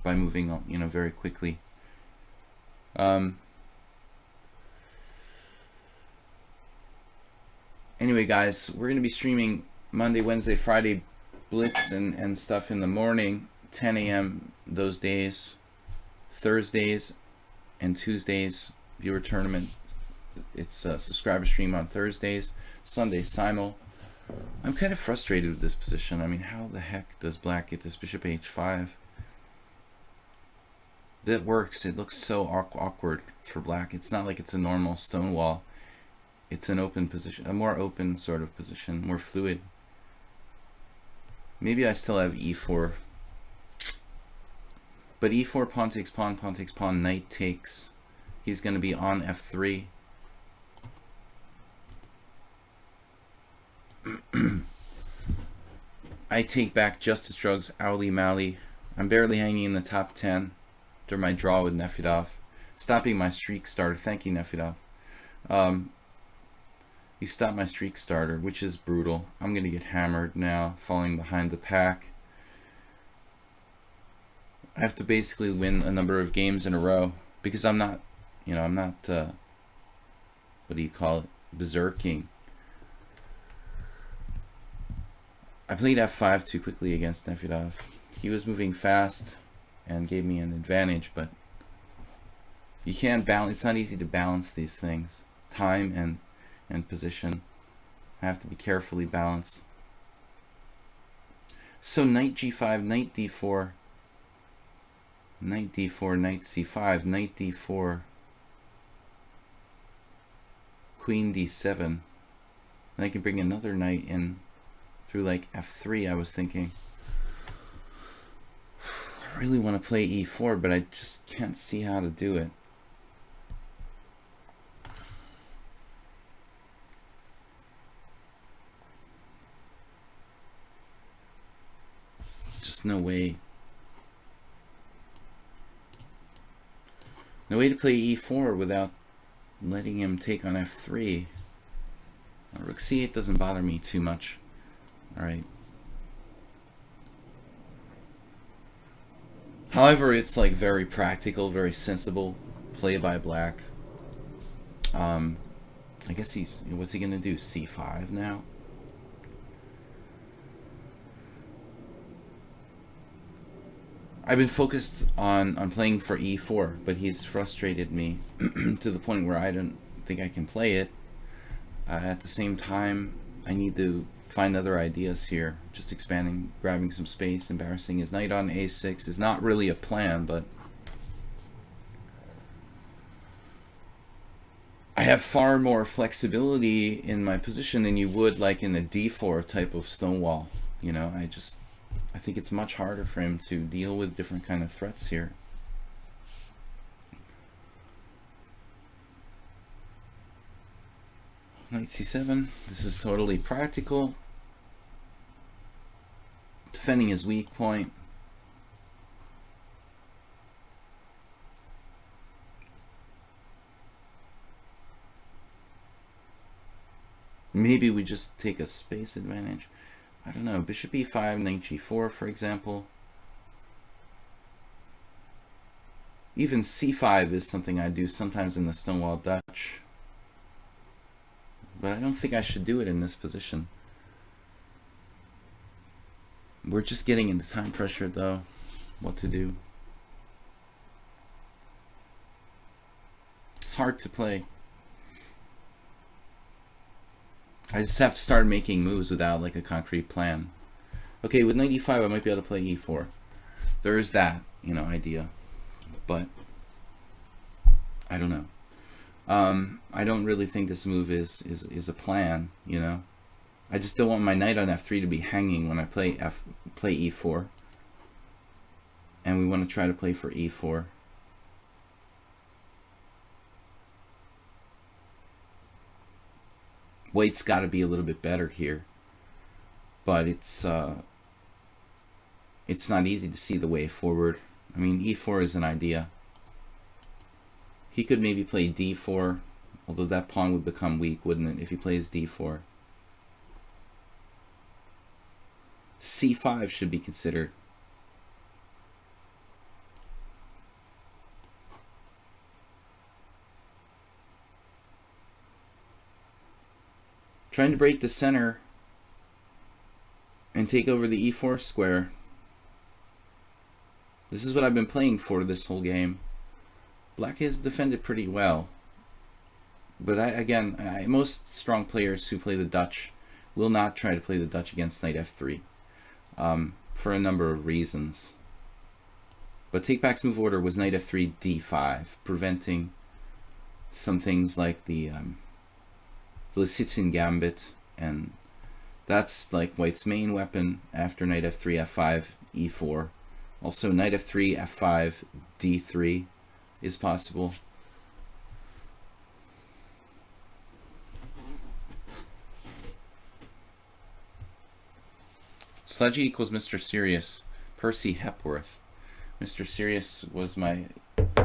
by moving on, you know, very quickly. Anyway, guys, we're going to be streaming Monday, Wednesday, Friday Blitz and stuff in the morning, 10 a.m. those days. Thursdays and Tuesdays, viewer tournament. It's a subscriber stream on Thursdays. Sunday, simul. I'm kind of frustrated with this position. I mean, how the heck does black get this bishop h5? That works. It looks so awkward for black. It's not like it's a normal stone wall. It's an open position, a more open sort of position, more fluid. Maybe I still have e4. But e4, pawn takes pawn, knight takes. He's going to be on f3. I take back Justice Drugs, Owly Mally. I'm barely hanging in the top 10 during my draw with Nefedov. Stopping my streak starter. Thank you, Nefedov. You stopped my streak starter, which is brutal. I'm going to get hammered now, falling behind the pack. I have to basically win a number of games in a row because I'm not, you know, I'm not, what do you call it, berserking. I played f5 too quickly against Nefedov. He was moving fast and gave me an advantage, but you can't balance. It's not easy to balance these things, time and position. I have to be carefully balanced. So knight g5, knight d4, knight d4, knight c5, knight d4, queen d7, and I can bring another knight in through like f3. I was thinking I really want to play e4, but I just can't see how to do it. Just no way. No way to play e4 without letting him take on f3. Rook c8 doesn't bother me too much. Alright. However, it's like very practical, very sensible play by black. I guess he's, what's he gonna do? c5 now? I've been focused on playing for e4, but he's frustrated me to the point where I don't think I can play it. At the same time, I need to find other ideas here. Just expanding, grabbing some space, embarrassing his knight on a6 is not really a plan, but I have far more flexibility in my position than you would like in a d4 type of stonewall. You know, I think it's much harder for him to deal with different kind of threats here. Knight c7. This is totally practical. Defending his weak point. Maybe we just take a space advantage. I don't know. Bishop e5, knight g4, for example. Even c5 is something I do sometimes in the Stonewall Dutch. But I don't think I should do it in this position. We're just getting into time pressure, though. What to do? It's hard to play. I just have to start making moves without like a concrete plan. Okay, with knight e5 I might be able to play e4. There is that, you know, idea. But I don't know. I don't really think this move is a plan, you know. I just don't want my knight on f3 to be hanging when I play e4. and we want to try to play for e4. White's got to be a little bit better here, but it's not easy to see the way forward. I mean, e4 is an idea. He could maybe play d4, although that pawn would become weak, wouldn't it, if he plays d4. c5 should be considered. Trying to break the center and take over the e4 square. This is what I've been playing for this whole game. Black has defended pretty well. But most strong players who play the Dutch will not try to play the Dutch against knight f3 for a number of reasons. But take-back's move order was knight f3, d5, preventing some things like the Lisicin gambit, and that's like White's main weapon after knight f3, f5, e4. Also knight f3, f5, d3 is possible. Sludgy equals Mr. Serious, Percy Hepworth. Mr. Serious was my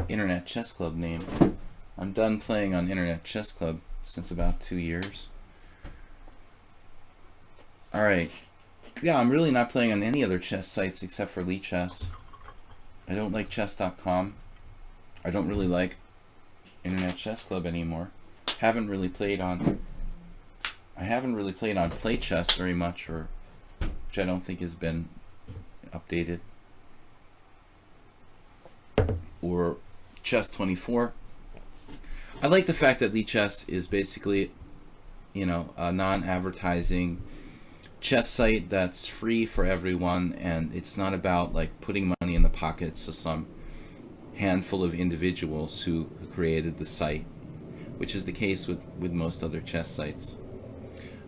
Internet Chess Club name. I'm done playing on Internet Chess Club since about 2 years. Alright. Yeah, I'm really not playing on any other chess sites except for lichess. I don't like chess.com. I don't really like Internet Chess Club anymore. I haven't really played on Play Chess very much, which I don't think has been updated. Or Chess24. I like the fact that lichess is basically, a non-advertising chess site that's free for everyone, and it's not about like putting money in the pockets of some handful of individuals who created the site, which is the case with most other chess sites.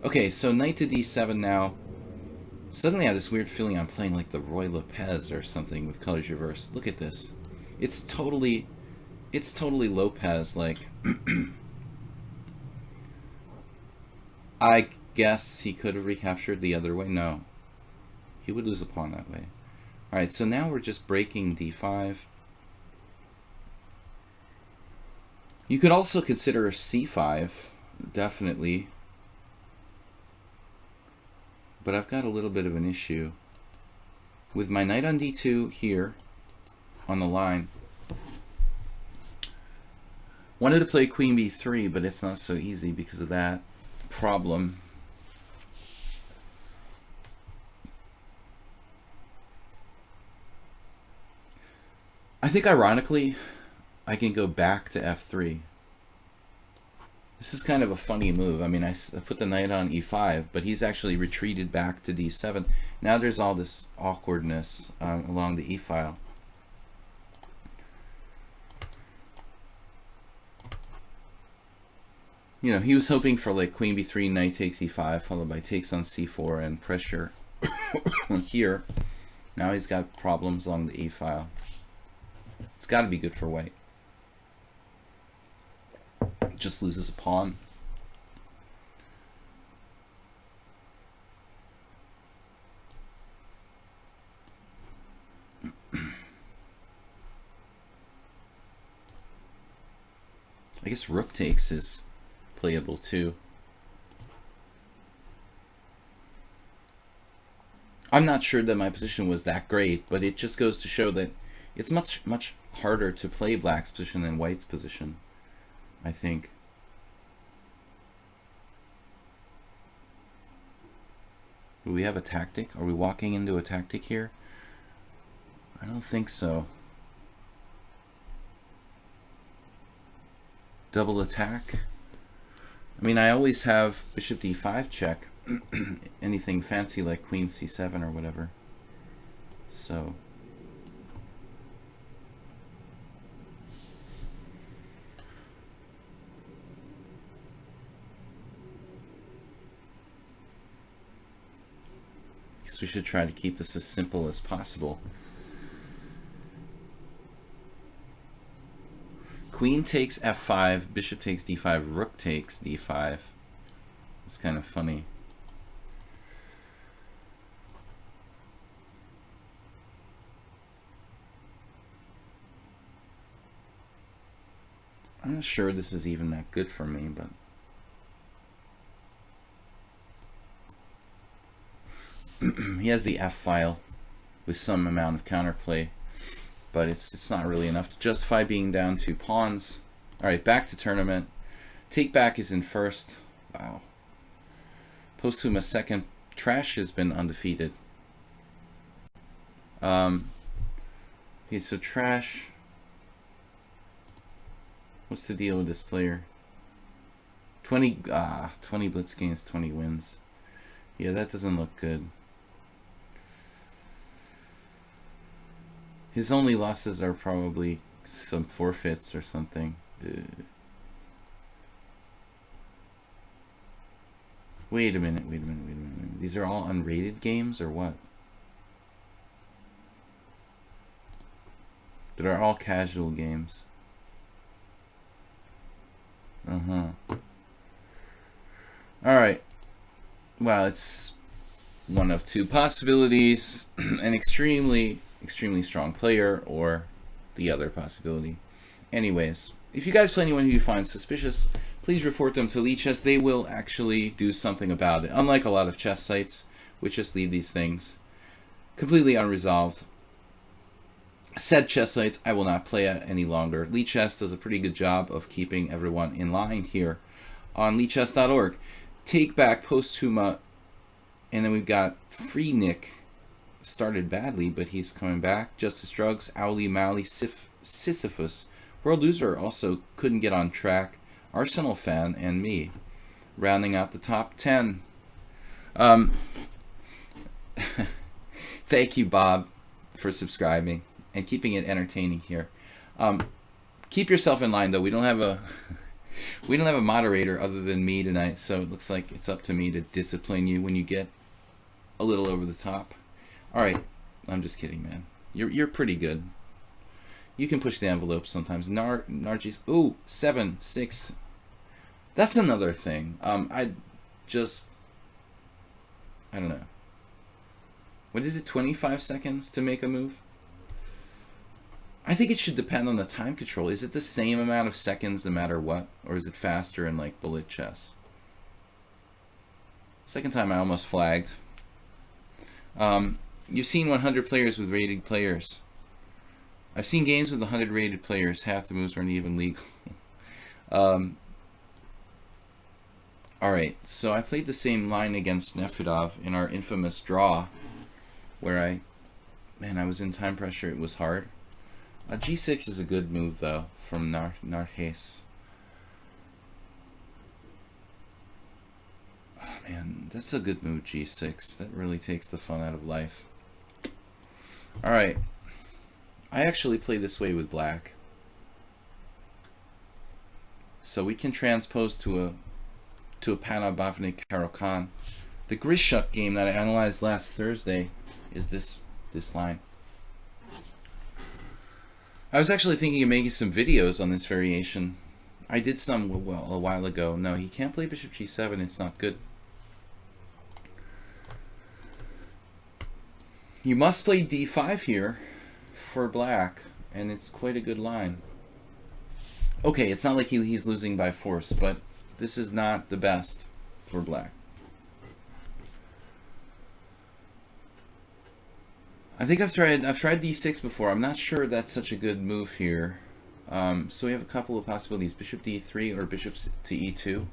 Okay, so knight to d7 now. Suddenly I have this weird feeling I'm playing like the Roy Lopez or something with colors reversed. Look at this. It's totally Lopez, like. I guess he could have recaptured the other way. No. He would lose a pawn that way. Alright, so now we're just breaking d5. You could also consider c5, definitely. But I've got a little bit of an issue. With my knight on d2 here, on the line. Wanted to play queen b3, but it's not so easy because of that problem. I think ironically, I can go back to f3. This is kind of a funny move. I mean, I put the knight on e5, but he's actually retreated back to d7. Now there's all this awkwardness along the e-file. He was hoping for like queen b3, knight takes e5, followed by takes on c4 and pressure here. Now he's got problems along the e-file. It's got to be good for white. Just loses a pawn. I guess rook takes is playable too. I'm not sure that my position was that great, but it just goes to show that it's much harder to play black's position than white's position, I think. Do we have a tactic? Are we walking into a tactic here? I don't think so. Double attack. I mean, I always have bishop d5 check. Anything fancy like queen c7 or whatever. So I guess we should try to keep this as simple as possible. Queen takes f5, bishop takes d5, rook takes d5. It's kind of funny. I'm not sure this is even that good for me, but he has the f file with some amount of counterplay, but it's not really enough to justify being down 2 pawns. All right, back to tournament. Take back is in first. Wow. Posthuma second. Trash has been undefeated. Okay, so Trash. What's the deal with this player? 20 blitz games, 20 wins. Yeah, that doesn't look good. His only losses are probably some forfeits or something. Wait a minute. These are all unrated games or what? But are all casual games. Alright. Well, it's one of two possibilities. An extremely strong player, or the other possibility. Anyways, if you guys play anyone who you find suspicious, please report them to lichess. They will actually do something about it. Unlike a lot of chess sites, which just leave these things completely unresolved. Said chess sites I will not play at any longer. Lichess does a pretty good job of keeping everyone in line here on lichess.org. Take back Posthuma, and then we've got Free Nick. Started badly, but he's coming back. Justice Drugs, Owly Mally, Sisyphus. World Loser also couldn't get on track. Arsenal Fan, and me. Rounding out the top 10. Thank you, Bob, for subscribing and keeping it entertaining here. Keep yourself in line, though. We don't have a moderator other than me tonight, so it looks like it's up to me to discipline you when you get a little over the top. All right, I'm just kidding, man. You're pretty good. You can push the envelope sometimes. Nargis. Ooh, 7, 6. That's another thing. I don't know. What is it? 25 seconds to make a move? I think it should depend on the time control. Is it the same amount of seconds no matter what, or is it faster in like bullet chess? Second time I almost flagged. You've seen 100 players with rated players. I've seen games with 100 rated players. Half the moves weren't even legal. Alright, so I played the same line against Nefedov in our infamous draw, where I was in time pressure. It was hard. G6 is a good move, though, from Narges. Oh, man, that's a good move, G6. That really takes the fun out of life. Alright. I actually play this way with black. So we can transpose to a Panabhavnik Karo-Khan. The Grishuk game that I analyzed last Thursday is this line. I was actually thinking of making some videos on this variation. I did some a while ago. No, he can't play bishop g7. It's not good. You must play d5 here for black, and it's quite a good line. Okay, it's not like he's losing by force, but this is not the best for black. I think I've tried d6 before. I'm not sure that's such a good move here. So we have a couple of possibilities: bishop d3 or bishop to e2.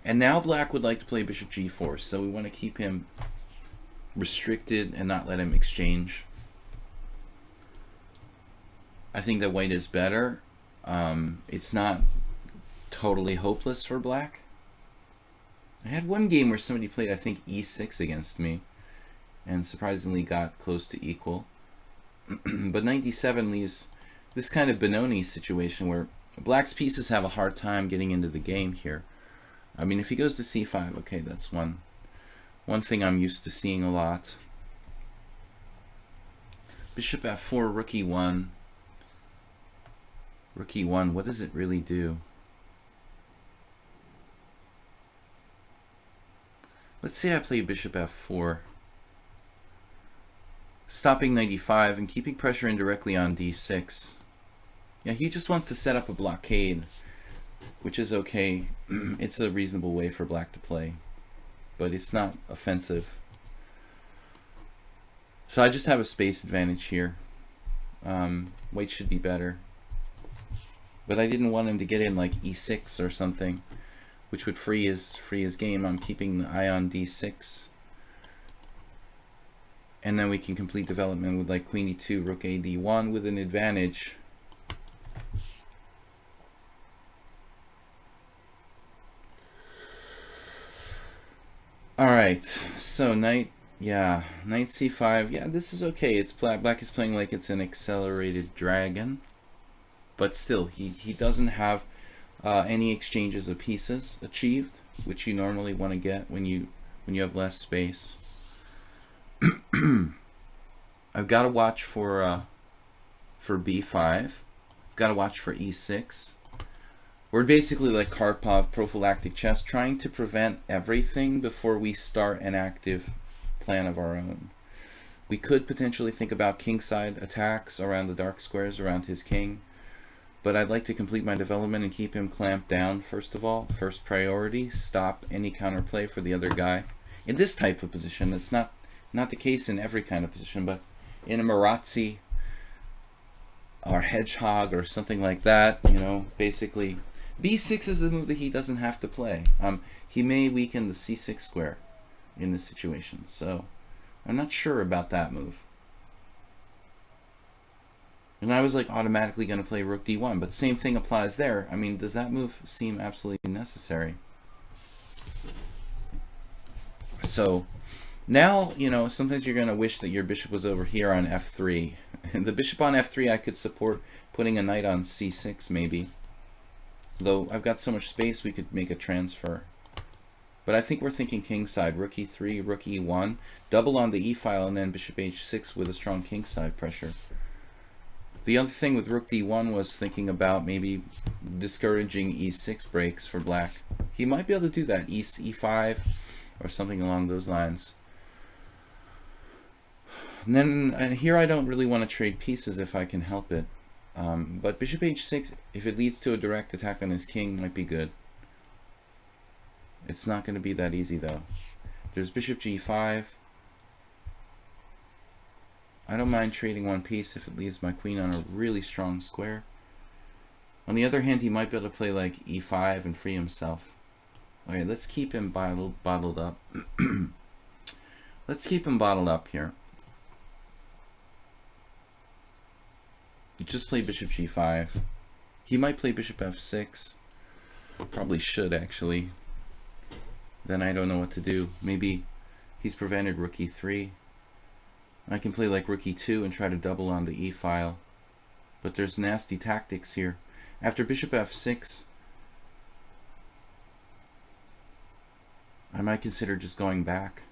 And now black would like to play bishop g4, so we want to keep him restricted and not let him exchange. I think that white is better. It's not totally hopeless for black. I had one game where somebody played, I think, e6 against me, and surprisingly got close to equal. But 97 leaves this kind of Benoni situation where black's pieces have a hard time getting into the game here. I mean, if he goes to c5, okay, that's one thing I'm used to seeing a lot. Bishop f4, rook e1. Rook e1, what does it really do? Let's say I play bishop f4. Stopping knight e5 and keeping pressure indirectly on d6. Yeah, he just wants to set up a blockade, which is okay. It's a reasonable way for black to play, but it's not offensive. So I just have a space advantage here. White should be better. But I didn't want him to get in like e6 or something, which would free his game. I'm keeping the eye on d6. And then we can complete development with like queen e2, rook a d1 with an advantage. Alright, so knight c5. Yeah, this is okay. It's black is playing like it's an accelerated dragon. But still, he doesn't have any exchanges of pieces achieved, which you normally want to get when you have less space. I've got to watch for b5. I've got to watch for e6. We're basically like Karpov prophylactic chess, trying to prevent everything before we start an active plan of our own. We could potentially think about kingside attacks around the dark squares around his king, but I'd like to complete my development and keep him clamped down first of all. First priority, stop any counterplay for the other guy. In this type of position, it's not the case in every kind of position, but in a Marazzi or hedgehog or something like that, you know, basically b6 is a move that he doesn't have to play. He may weaken the c6 square in this situation, so I'm not sure about that move. And I was like automatically going to play rook d1, but same thing applies there. I mean, does that move seem absolutely necessary? So now, you know, sometimes you're going to wish that your bishop was over here on f3. And the bishop on f3 I could support putting a knight on c6 maybe. Though I've got so much space we could make a transfer. But I think we're thinking kingside, rook e3, rook e1, double on the e file, and then bishop h6 with a strong kingside pressure. The other thing with rook d1 was thinking about maybe discouraging e6 breaks for black. He might be able to do that, e5 or something along those lines. And then here I don't really want to trade pieces if I can help it. But bishop h6, if it leads to a direct attack on his king, might be good. It's not going to be that easy though. There's bishop g5. I don't mind trading one piece if it leaves my queen on a really strong square. On the other hand, he might be able to play like e5 and free himself. Okay, let's keep him bottled up. Let's keep him bottled up here. You just play bishop g5. He might play bishop f6. Probably should, actually. Then I don't know what to do. Maybe he's prevented rook e3. I can play like rook e2 and try to double on the e file. But there's nasty tactics here. After bishop f6, I might consider just going back.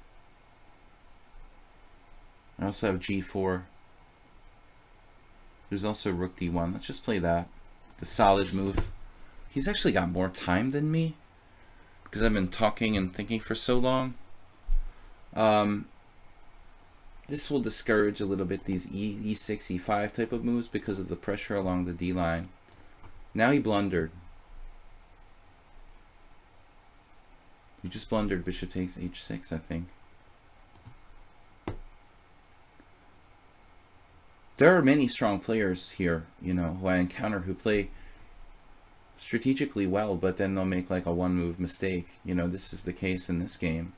I also have g4. There's also rook d1. Let's just play that. The solid move. He's actually got more time than me because I've been talking and thinking for so long. This will discourage a little bit these e6, e5 type of moves because of the pressure along the d line. Now he blundered. He just blundered bishop takes h6, I think. There are many strong players here, you know, who I encounter who play strategically well, but then they'll make like a one-move mistake. You know, this is the case in this game.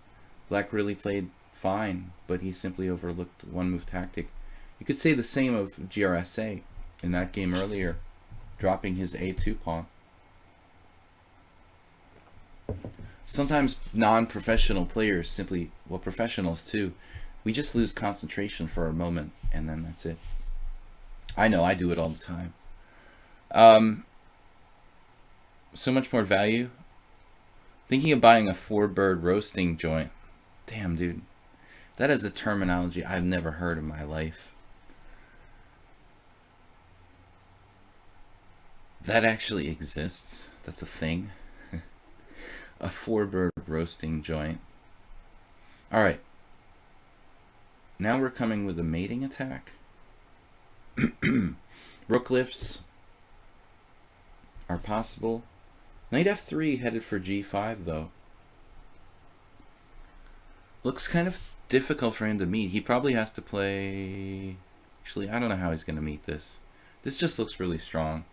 Black really played fine, but he simply overlooked one-move tactic. You could say the same of GRSA in that game earlier, dropping his a2 pawn. Sometimes non-professional players simply, well, professionals too, we just lose concentration for a moment, and then that's it. I know, I do it all the time. So much more value. Thinking of buying a 4-bird roasting joint. Damn, dude. That is a terminology I've never heard in my life. That actually exists. That's a thing. A four-bird roasting joint. Alright. Now we're coming with a mating attack. Rook lifts are possible. Knight f3 headed for g5 though. Looks kind of difficult for him to meet. He probably has to play... Actually, I don't know how he's going to meet this. This just looks really strong.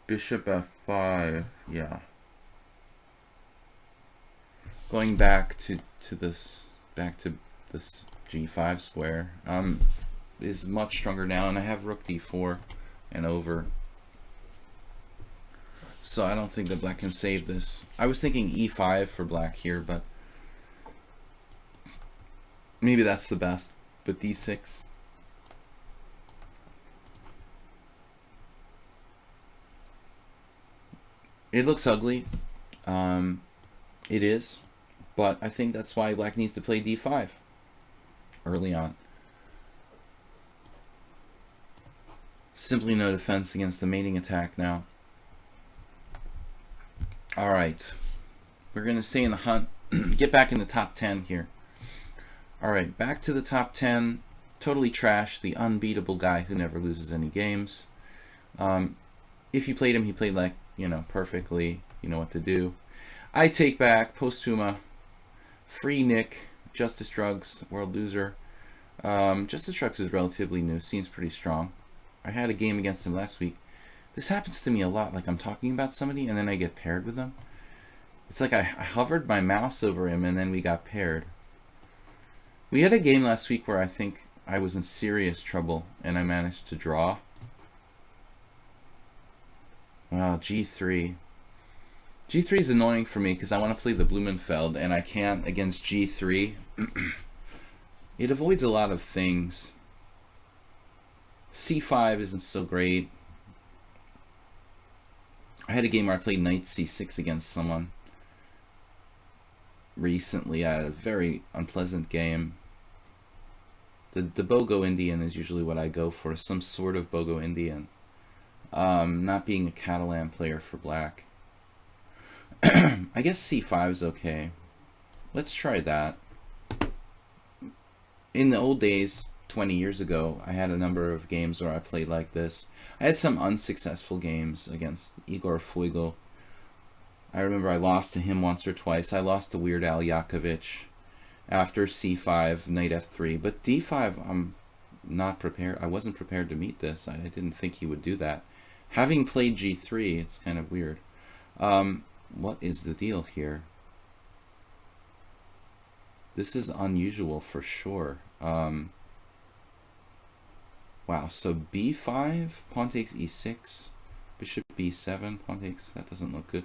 Bishop f5, yeah. Going back to this g5 square is much stronger now, and I have rook d4 and over. So I don't think that black can save this. I was thinking e5 for black here, but maybe that's the best. But d6. It looks ugly. It is. But I think that's why black needs to play d5 early on. Simply no defense against the mating attack now. Alright. We're going to stay in the hunt. Get back in the top 10 here. Alright, back to the top 10. Totally trash. The unbeatable guy who never loses any games. If you played him, he played like, you know, perfectly. You know what to do. I take back Postuma. Free Nick. Justice Drugs. World Loser. Justice Drugs is relatively new. Seems pretty strong. I had a game against him last week. This happens to me a lot. Like I'm talking about somebody and then I get paired with them. It's like I hovered my mouse over him and then we got paired. We had a game last week where I think I was in serious trouble and I managed to draw. Wow, G3. G3 is annoying for me because I want to play the Blumenfeld and I can't against G3. It avoids a lot of things. C5 isn't so great. I had a game where I played knight c6 against someone recently. I had a very unpleasant game. The Bogo Indian is usually what I go for, some sort of Bogo Indian. Not being a Catalan player for black. I guess c5 is okay. Let's try that. In the old days, 20 years ago, I had a number of games where I played like this. I had some unsuccessful games against Igor Fuegel. I remember I lost to him once or twice. I lost to Weird Al Yankovic after c5, knight f3. But d5, I'm not prepared. I wasn't prepared to meet this. I didn't think he would do that. Having played g3, it's kind of weird. What is the deal here? This is unusual for sure. Wow, so b5, pawn takes e6, bishop b7, pawn takes, that doesn't look good.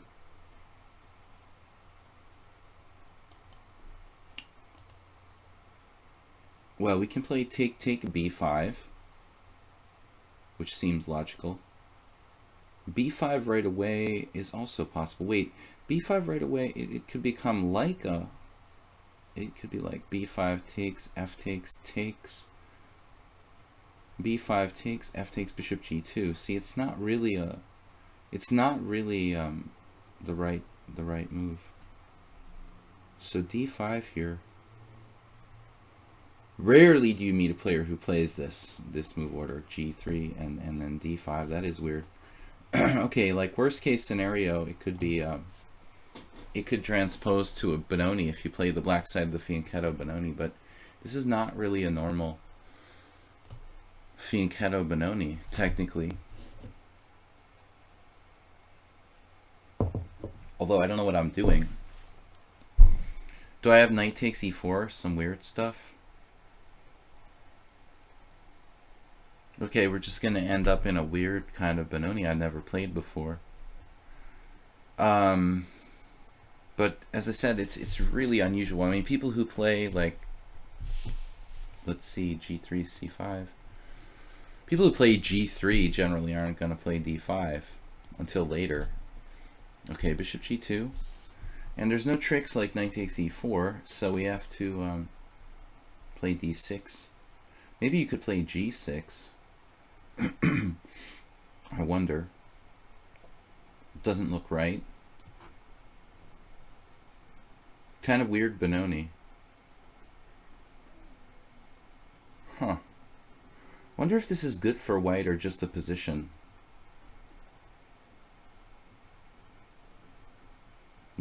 Well, we can play take b5, which seems logical. b5 right away is also possible. Wait, b5 right away, it could become like a... It could be like b5 takes, f takes, takes, b5 takes, f takes, bishop g2. See, it's not really a... It's not really the right move. So d5 here. Rarely do you meet a player who plays this move order, g3 and then d5. That is weird. Okay, like worst case scenario, it could be it could transpose to a Benoni if you play the black side of the fianchetto Benoni, but this is not really a normal fianchetto Benoni, technically. Although I don't know what I'm doing. Do I have knight takes e4? Some weird stuff? Okay, we're just going to end up in a weird kind of Benoni I've never played before. But as I said, it's really unusual. I mean, people who play like, let's see, g3, c5. People who play g3 generally aren't going to play d5 until later. Okay, bishop g2. And there's no tricks like knight takes e4, so we have to play d6. Maybe you could play g6. I wonder. Doesn't look right. Kind of weird Benoni. Huh. Wonder if this is good for white or just a position.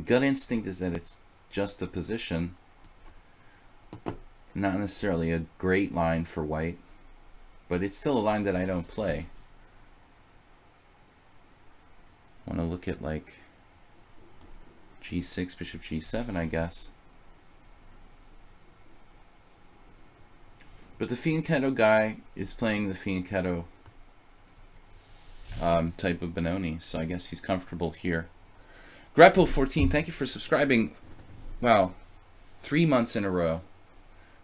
Gut instinct is that it's just a position. Not necessarily a great line for white, but it's still a line that I don't play. Want to look at like g6, bishop g7, I guess. But the fianchetto guy is playing the fianchetto type of Benoni, so I guess he's comfortable here. Grapple14, thank you for subscribing. Wow, 3 months in a row.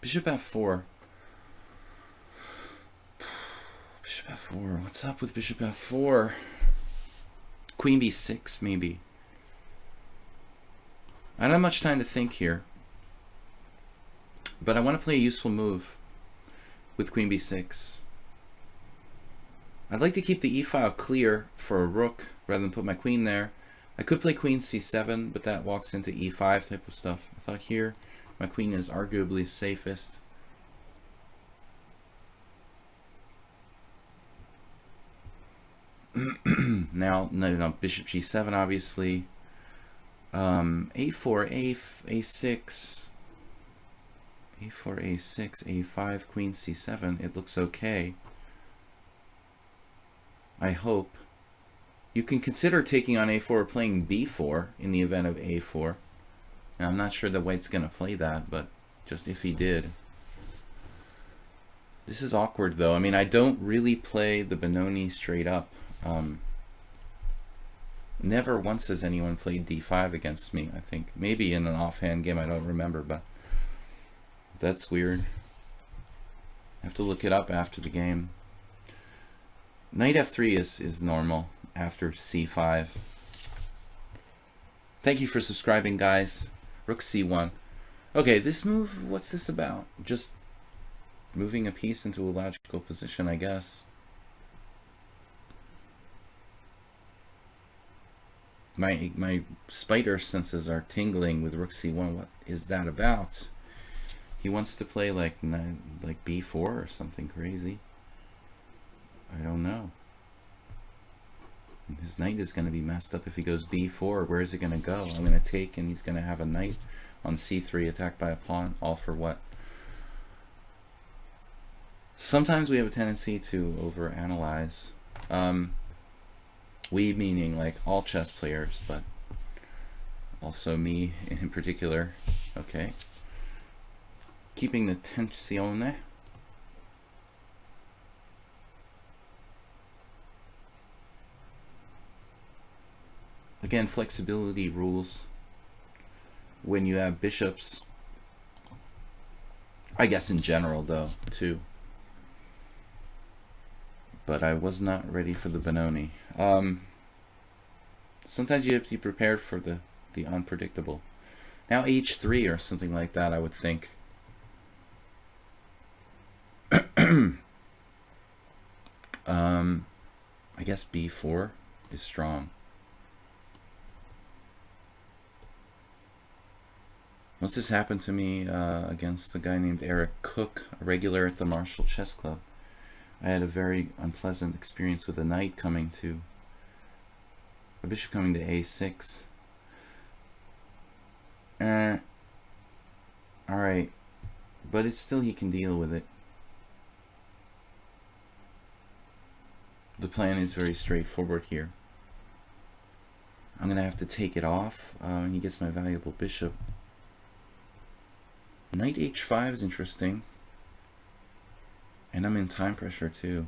Bishop f4. Bishop f4. What's up with bishop f4? Queen b6, maybe. I don't have much time to think here, but I want to play a useful move with queen b6. I'd like to keep the e-file clear for a rook rather than put my queen there. I could play queen c7, but that walks into e5 type of stuff. I thought here my queen is arguably safest. Now, no, bishop g7, obviously. A4, a6, a4, a6, a5, queen c7. It looks okay. I hope. You can consider taking on a4 or playing b4 in the event of a4. Now, I'm not sure that white's going to play that, but just if he did. This is awkward, though. I mean, I don't really play the Benoni straight up. Never once has anyone played d5 against me, I think. Maybe in an offhand game, I don't remember, but that's weird. I have to look it up after the game. Knight f3 is normal after c5. Thank you for subscribing, guys. Rook c1. Okay, this move, what's this about? Just moving a piece into a logical position, I guess. My spider senses are tingling with rook c1. What is that about? He wants to play like b4 or something crazy. I don't know. His knight is going to be messed up if he goes b4. Where is it going to go? I'm going to take, and he's going to have a knight on c3 attacked by a pawn. All for what? Sometimes we have a tendency to overanalyze. We meaning like all chess players, but also me in particular. Okay. Keeping the tensione. Again, flexibility rules when you have bishops. I guess in general, though, too. But I was not ready for the Benoni. Sometimes you have to be prepared for the unpredictable. Now h3 or something like that, I would think. I guess b4 is strong. Once this happened to me against a guy named Eric Cook, a regular at the Marshall Chess Club. I had a very unpleasant experience with a knight coming to, a bishop coming to a6. Alright, but it's still, he can deal with it. The plan is very straightforward here. I'm going to have to take it off, and he gets my valuable bishop. Knight h5 is interesting. And I'm in time pressure too.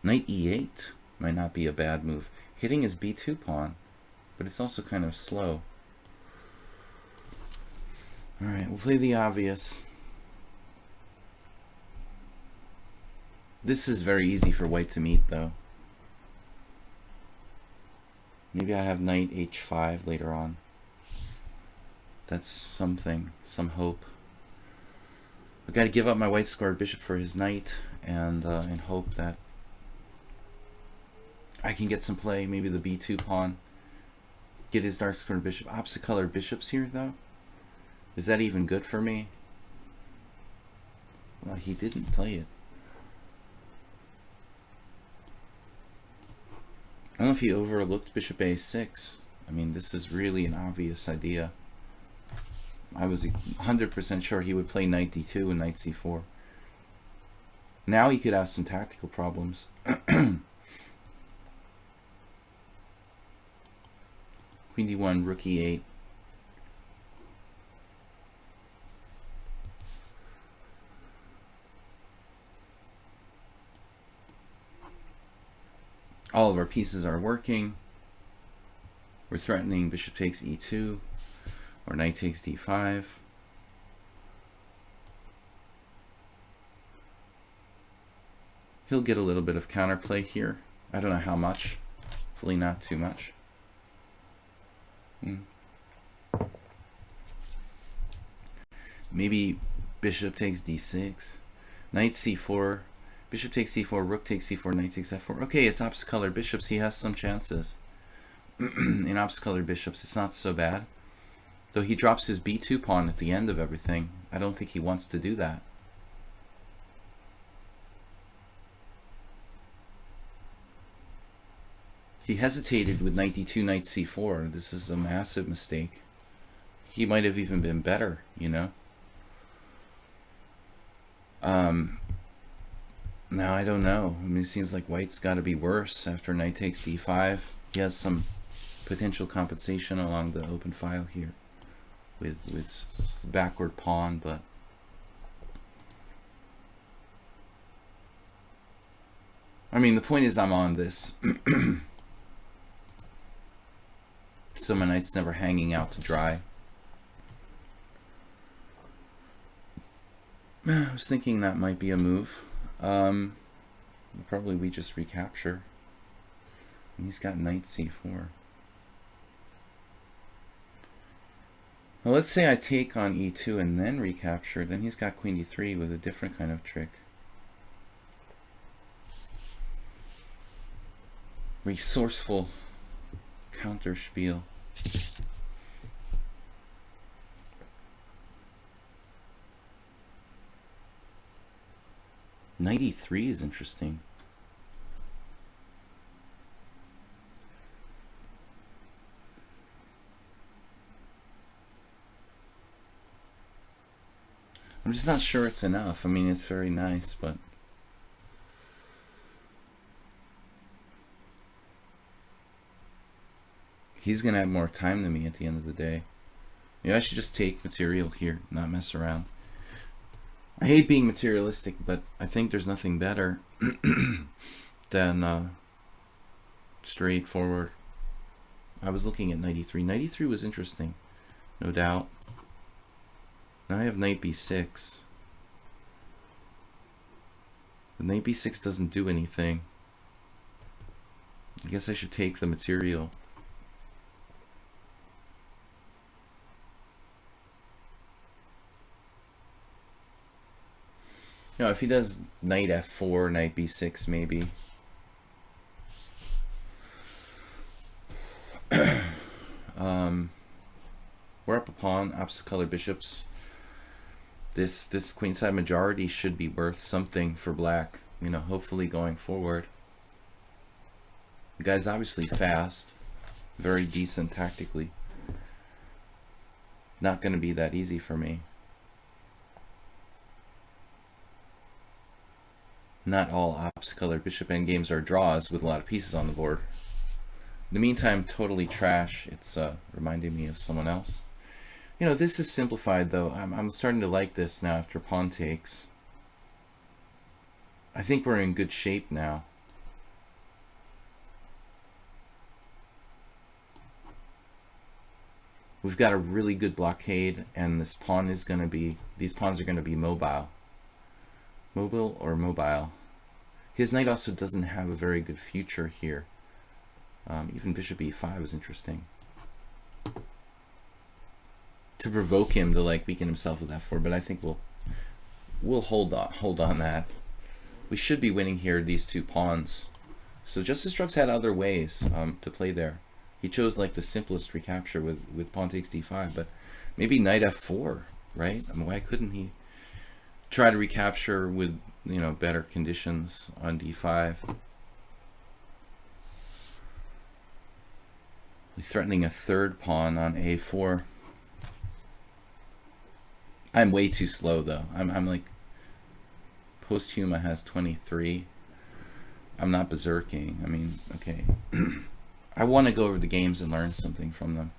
Knight e8 might not be a bad move. Hitting his b2 pawn, but it's also kind of slow. Alright, we'll play the obvious. This is very easy for white to meet, though. Maybe I have knight h5 later on. That's something, some hope. I've got to give up my white square bishop for his knight, and hope that I can get some play. Maybe the b2 pawn. Get his dark square bishop. Opposite colored bishops here, though. Is that even good for me? Well, he didn't play it. I don't know if he overlooked bishop a6. I mean, this is really an obvious idea. I was 100% sure he would play knight d2 and knight c4. Now he could have some tactical problems. Queen d1, rook e8. All of our pieces are working. We're threatening bishop takes e2 or knight takes d5. He'll get a little bit of counterplay here. I don't know how much. Hopefully not too much. Maybe bishop takes d6, knight c4, bishop takes c4, rook takes c4, knight takes f4. Okay, it's opposite colored bishops. He has some chances. In opposite colored bishops, it's not so bad. Though he drops his b2 pawn at the end of everything. I don't think he wants to do that. He hesitated with knight d2, knight c4. This is a massive mistake. He might have even been better, you know. Now I don't know. I mean, it seems like white's got to be worse after knight takes d5. He has some potential compensation along the open file here with backward pawn, but I mean, the point is I'm on this. So my knight's never hanging out to dry. I was thinking that might be a move. Probably we just recapture. And he's got knight c4. Well, let's say I take on e2 and then recapture. Then he's got queen d3 with a different kind of trick. Resourceful counter spiel. Knight e3 is interesting. I'm just not sure it's enough. I mean, it's very nice, but he's gonna have more time than me at the end of the day. Maybe I should just take material here, not mess around. I hate being materialistic, but I think there's nothing better than straightforward. I was looking at knight e3. Knight e3 was interesting, no doubt. Now I have knight b6. But knight b6 doesn't do anything. I guess I should take the material. You know, if he does knight f4, knight b6 maybe. We're up a pawn, opposite colored bishops. This queenside majority should be worth something for black, you know, hopefully going forward. The guy's obviously fast, very decent tactically. Not going to be that easy for me. Not all opposite colored bishop endgames are draws with a lot of pieces on the board. In the meantime, totally trash. It's reminding me of someone else. You know, this is simplified though. I'm starting to like this now after pawn takes. I think we're in good shape now. We've got a really good blockade, and this pawn is going to be, these pawns are going to be mobile. Mobile or mobile. His knight also doesn't have a very good future here. Even bishop e5 is interesting. to provoke him to like weaken himself with f4, but I think we'll hold on that. We should be winning here, these two pawns. So Justice Drugs had other ways to play there. He chose like the simplest recapture with pawn takes d5, but maybe knight f4, right? I mean, why couldn't he try to recapture with, you know, better conditions on d5? He's threatening a third pawn on a4. I'm way too slow though. I'm like, Posthuma has 23. I'm not berserking. I mean, okay. I want to go over the games and learn something from them.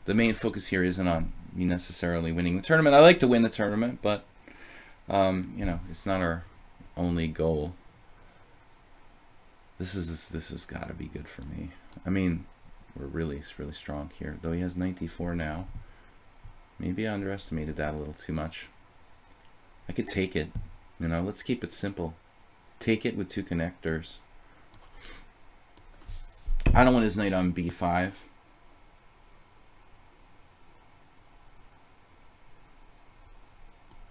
The main focus here isn't on me necessarily winning the tournament. I like to win the tournament, but you know, it's not our only goal. This has got to be good for me. I mean, we're really strong here. Though he has 94 now. Maybe I underestimated that a little too much. I could take it. You know, let's keep it simple. Take it with two connectors. I don't want his knight on b5.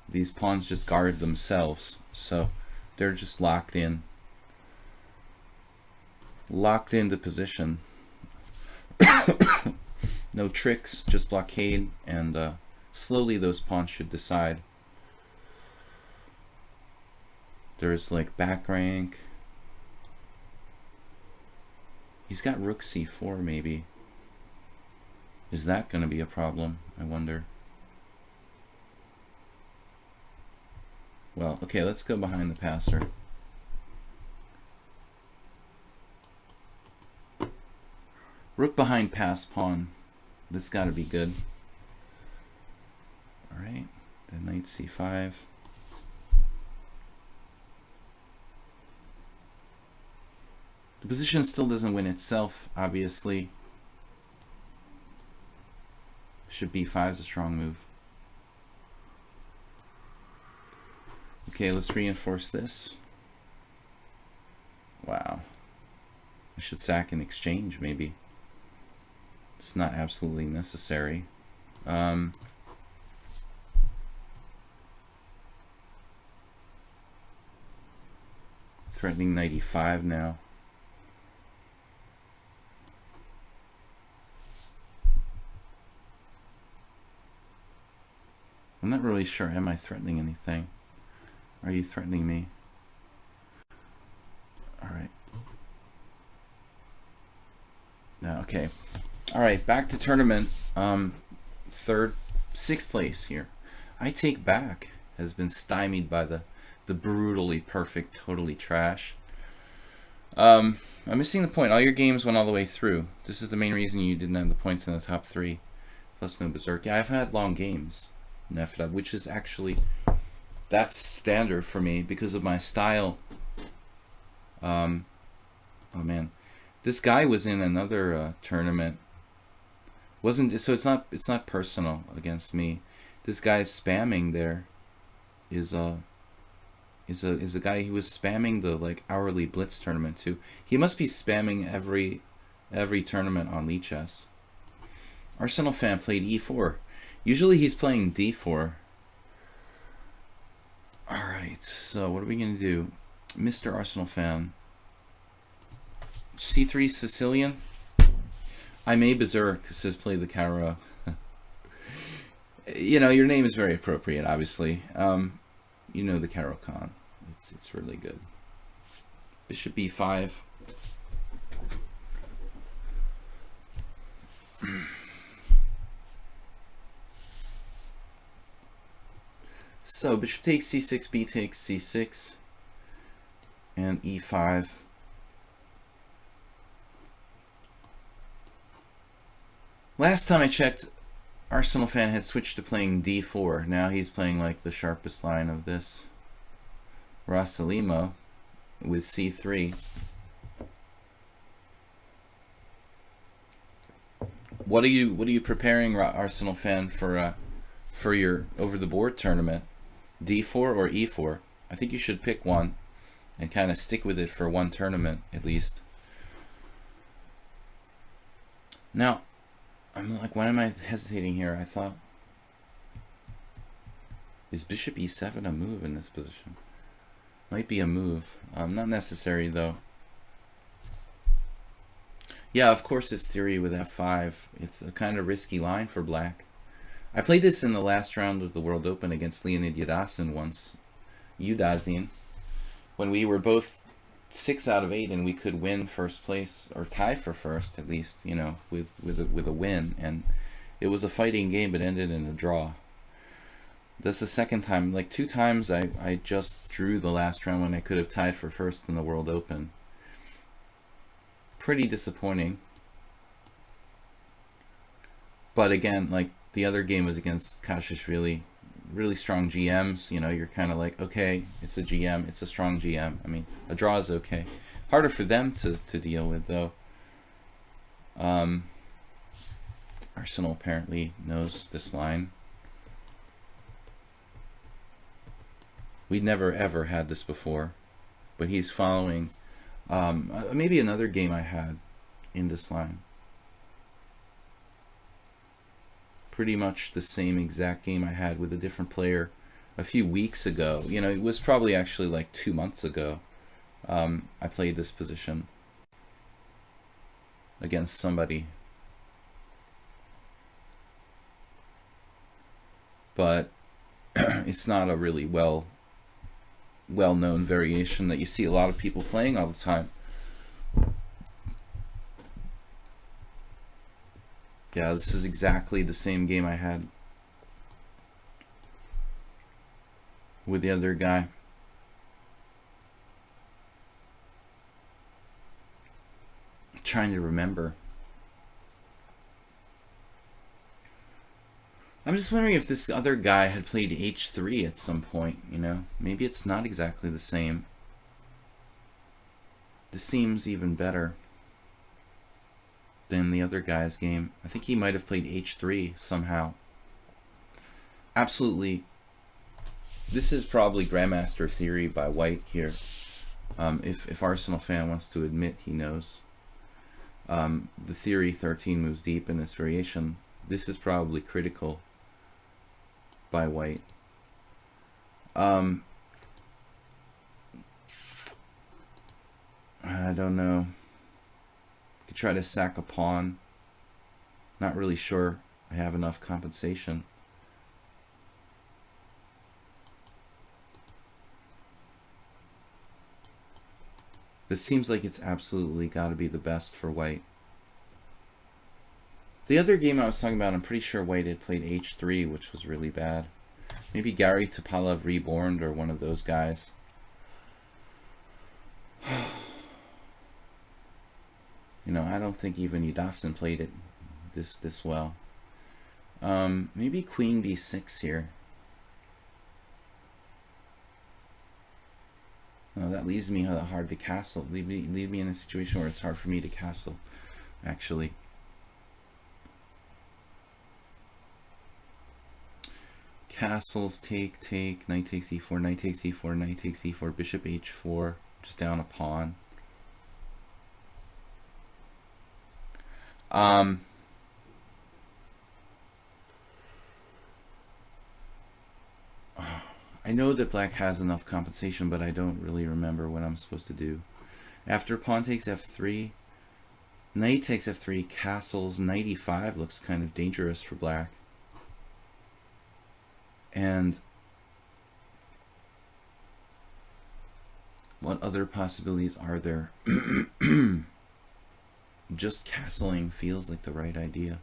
These pawns just guard themselves, so they're just locked in. Locked into position. No tricks, just blockade, and slowly those pawns should decide. There's like back rank. He's got rook c4 maybe. Is that going to be a problem, I wonder? Well, okay, let's go behind the passer. Rook behind pass pawn. This got to be good. All right, then knight c5. The position still doesn't win itself, obviously. Bishop b5 is a strong move. Okay, let's reinforce this. Wow. I should sack in exchange, maybe. It's not absolutely necessary. Threatening knight e5 now. I'm not really sure. Am I threatening anything? Are you threatening me? All right. No, okay. All right, back to tournament. Sixth place here. I Take Back has been stymied by the brutally perfect, totally trash. I'm missing the point. All your games went all the way through. This is the main reason you didn't have the points in the top 3. Plus no berserk. Yeah, I've had long games. Nefta, which is actually, that's standard for me because of my style. Oh man, this guy was in another tournament. Wasn't so? It's not personal against me. This guy spamming there is a guy who was spamming the like hourly blitz tournament too. He must be spamming every tournament on lichess. Arsenal fan played e4. Usually he's playing d4. Alright, so what are we going to do? Mr. Arsenal fan. C3 Sicilian. I may berserk, says play the Caro. You know, your name is very appropriate, obviously. You know the Caro Khan. It's really good. Bishop b5. So bishop takes c6, b takes c6, and e5. Last time I checked, Arsenal fan had switched to playing d4. Now he's playing like the sharpest line of this. Rosalimo with c3. What are you preparing, Arsenal fan, for your over the board tournament? D4 or E4? I think you should pick one and kind of stick with it for one tournament at least. Now, I'm like, why am I hesitating here? I thought Is bishop e7 a move in this position? Might be a move. Not necessary, though. Yeah, of course it's theory with f5. It's a kind of risky line for black. I played this in the last round of the World Open against Leonid Yudazin once. When we were both 6 out of 8 and we could win first place, or tie for first at least, you know, with a win. And it was a fighting game, but ended in a draw. That's the second time. Like 2 times I just drew the last round when I could have tied for first in the World Open. Pretty disappointing. But again, like the other game was against Kashishvili, really strong GMs. You know, you're kind of like, okay, it's a GM, it's a strong GM. I mean, a draw is okay. Harder for them to deal with, though. Arsenal apparently knows this line. We'd never ever had this before, but he's following maybe another game I had in this line. Pretty much the same exact game I had with a different player a few weeks ago. You know, it was probably actually like 2 months ago. I played this position against somebody. But it's not a really well-known variation that you see a lot of people playing all the time. Yeah, this is exactly the same game I had with the other guy. I'm trying to remember. I'm just wondering if this other guy had played h3 at some point, you know? Maybe it's not exactly the same. This seems even better than the other guy's game. I think he might have played h3 somehow. Absolutely. This is probably Grandmaster theory by White here. If Arsenal fan wants to admit he knows. The theory 13 moves deep in this variation. This is probably critical by White. I don't know. Could try to sack a pawn. Not really sure I have enough compensation. It seems like it's absolutely got to be the best for White. The other game I was talking about, I'm pretty sure White had played h3, which was really bad. Maybe Gary Topalov Reborn or one of those guys. You know, I don't think even Yudazin played it this well. Maybe Queen b6 here. Oh, that leaves me hard to castle. Leave me in a situation where it's hard for me to castle, actually. Castles, take, knight takes e4, knight takes e4, knight takes e4, bishop h4, just down a pawn. I know that black has enough compensation, but I don't really remember what I'm supposed to do. After pawn takes f3, knight takes f3, castles, knight e5 looks kind of dangerous for black. And what other possibilities are there? Just castling feels like the right idea.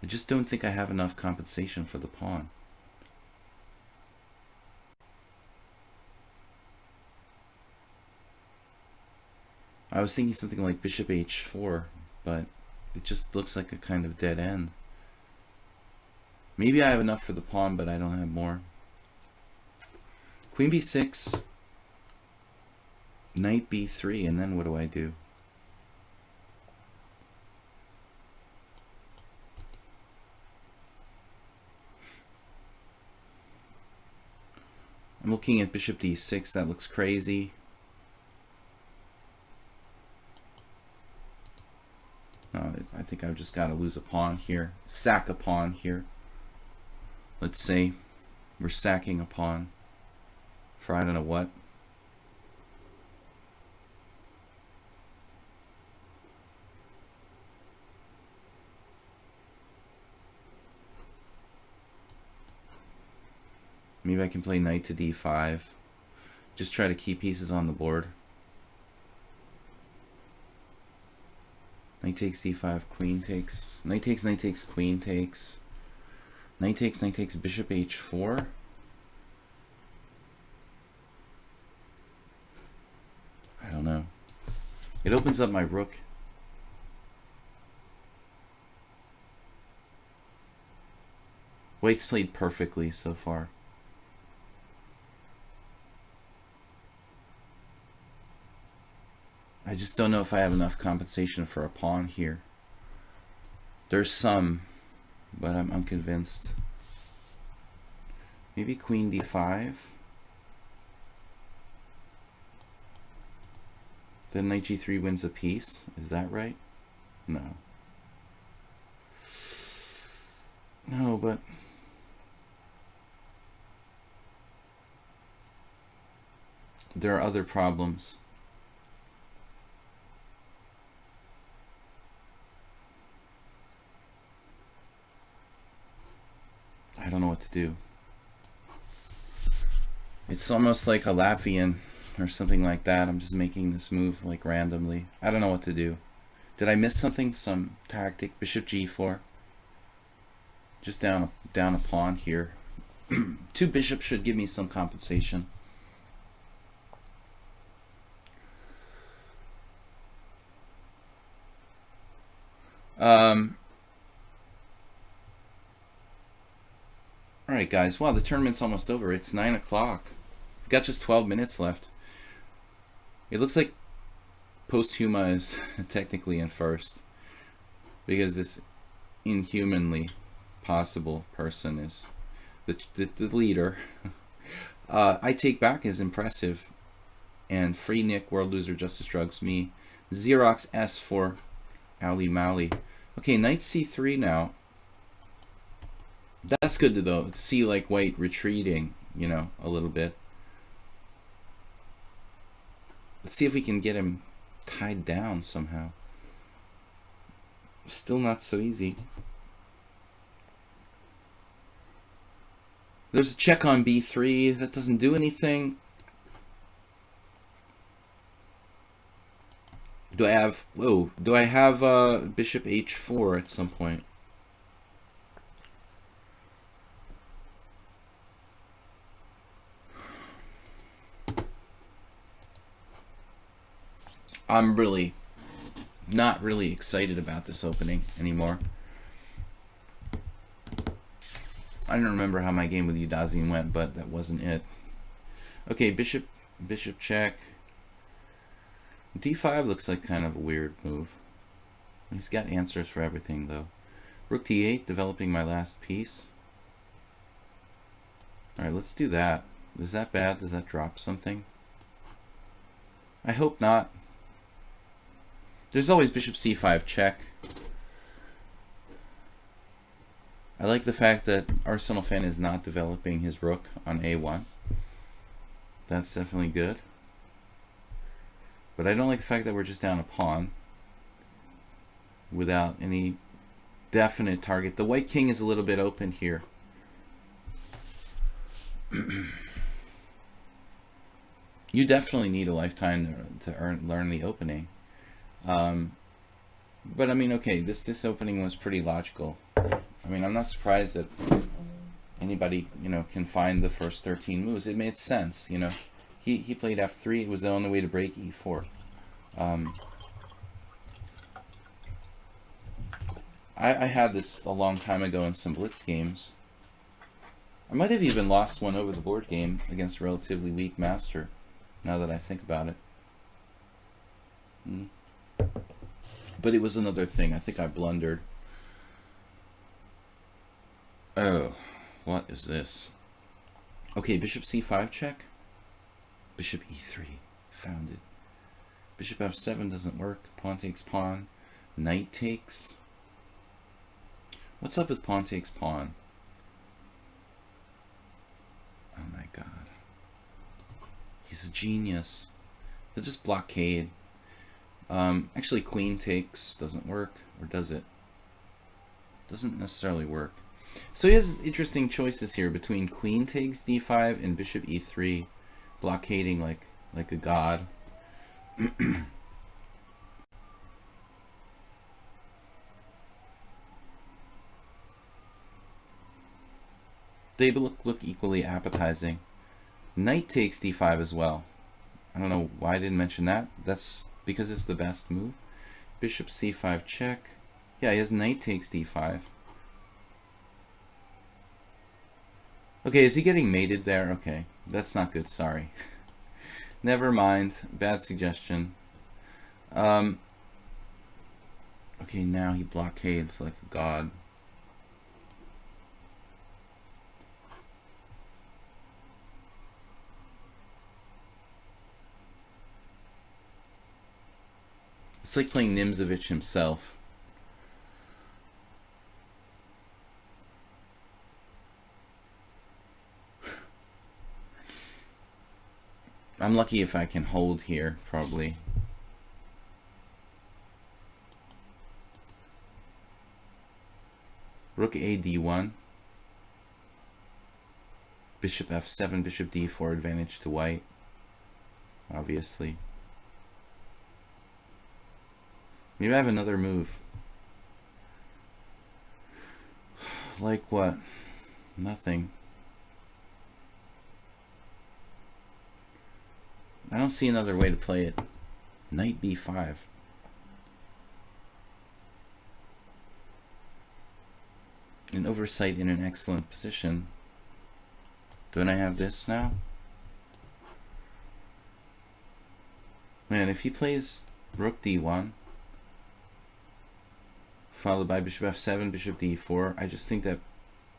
I just don't think I have enough compensation for the pawn. I was thinking something like bishop h4, but it just looks like a kind of dead end. Maybe I have enough for the pawn, but I don't have more. Queen b6, knight b3, and then what do I do? I'm looking at bishop d6, that looks crazy. No, I think I've just got to lose a pawn here. Sack a pawn here. Let's see. We're sacking a pawn for I don't know what. Maybe I can play knight to d5. Just try to keep pieces on the board. Knight takes d5, queen takes, knight takes, queen takes, knight takes, bishop h4. I don't know. It opens up my rook. White's played perfectly so far. I just don't know if I have enough compensation for a pawn here. There's some, but I'm unconvinced. Maybe queen d5. Then knight g3 wins a piece. Is that right? No. No, but there are other problems. I don't know what to do. It's almost like a Latvian or something like that. I'm just making this move like randomly. I don't know what to do. Did I miss something? Some tactic? Bishop g4. Just down a pawn here. Two bishops should give me some compensation. Alright guys, wow, the tournament's almost over. It's 9 o'clock. We've got just 12 minutes left. It looks like Posthuma is technically in first, because this inhumanly possible person is the leader. I Take Back is impressive, and Free Nick, World Loser, Justice Drugs, me. Xerox S for Ali Mali. Okay, knight c3 now. That's good to see like white retreating, you know, a little bit. Let's see if we can get him tied down somehow. Still not so easy. There's a check on b3. That doesn't do anything. Do I have... Whoa. Do I have bishop h4 at some point? I'm really not really excited about this opening anymore. I don't remember how my game with Udazine went, but that wasn't it. Okay, bishop check. d5 looks like kind of a weird move. He's got answers for everything though. Rook d8, developing my last piece. Alright, let's do that. Is that bad? Does that drop something? I hope not. There's always bishop c5 check. I like the fact that Arsenal fan is not developing his rook on a1. That's definitely good. But I don't like the fact that we're just down a pawn without any definite target. The white king is a little bit open here. You definitely need a lifetime to learn the opening. But I mean, okay, this opening was pretty logical. I mean, I'm not surprised that anybody, you know, can find the first 13 moves. It made sense, you know. He played f3. It was the only way to break e4. I had this a long time ago in some blitz games. I might have even lost one over the board game against a relatively weak master, now that I think about it. But it was another thing. I think I blundered. Oh, what is this? Okay, bishop c5 check. Bishop e3. Found it. Bishop f7 doesn't work. Pawn takes pawn. Knight takes. What's up with pawn takes pawn? He's a genius. He'll just blockade. Actually, queen takes doesn't work, or does it? Doesn't necessarily work. So he has interesting choices here between queen takes d5 and bishop e3, blockading like a god. They look equally appetizing. Knight takes d5 as well. I don't know why I didn't mention that. That's because it's the best move. Bishop c5 check. Yeah, he has knight takes d5. Okay, is he getting mated there? Okay, that's not good, sorry. Never mind, bad suggestion. Okay, now he blockades like a god. It's like playing Nimzovich himself. I'm lucky if I can hold here, probably. Rook a d1. Bishop f7, bishop d4, advantage to white. Obviously. Maybe I have another move. Like what? Nothing. I don't see another way to play it. Knight b5. An oversight in an excellent position. Don't I have this now? Man, if he plays rook d1, followed by bishop f7, bishop d4, I just think that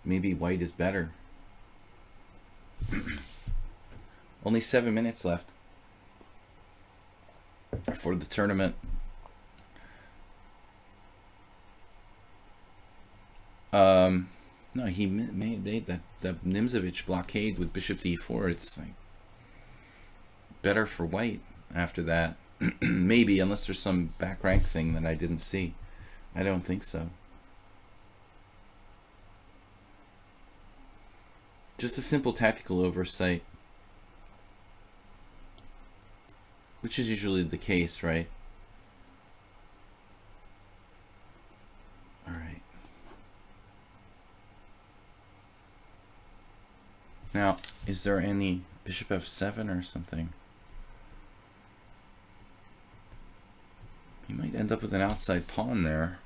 maybe white is better. Only 7 minutes left for the tournament. No, he made that Nimzovich blockade with bishop d4. It's like better for white after that. Maybe, unless there's some back rank thing that I didn't see. I don't think so. Just a simple tactical oversight. Which is usually the case, right? Alright. Now, is there any bishop f7 or something? You might end up with an outside pawn there.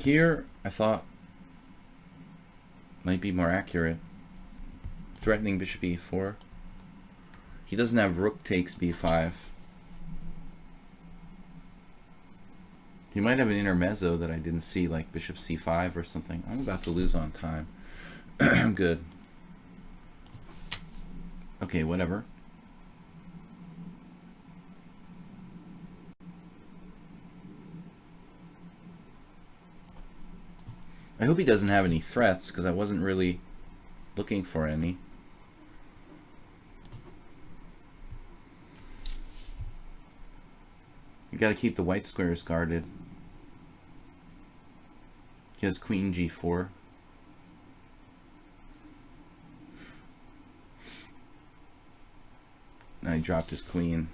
Here, I thought might be more accurate. Threatening bishop e4. He doesn't have rook takes b5. He might have an intermezzo that I didn't see, like bishop c5 or something. I'm about to lose on time. Good. Okay, whatever. I hope he doesn't have any threats, because I wasn't really looking for any. You gotta keep the white squares guarded. He has queen g4. Now he dropped his queen.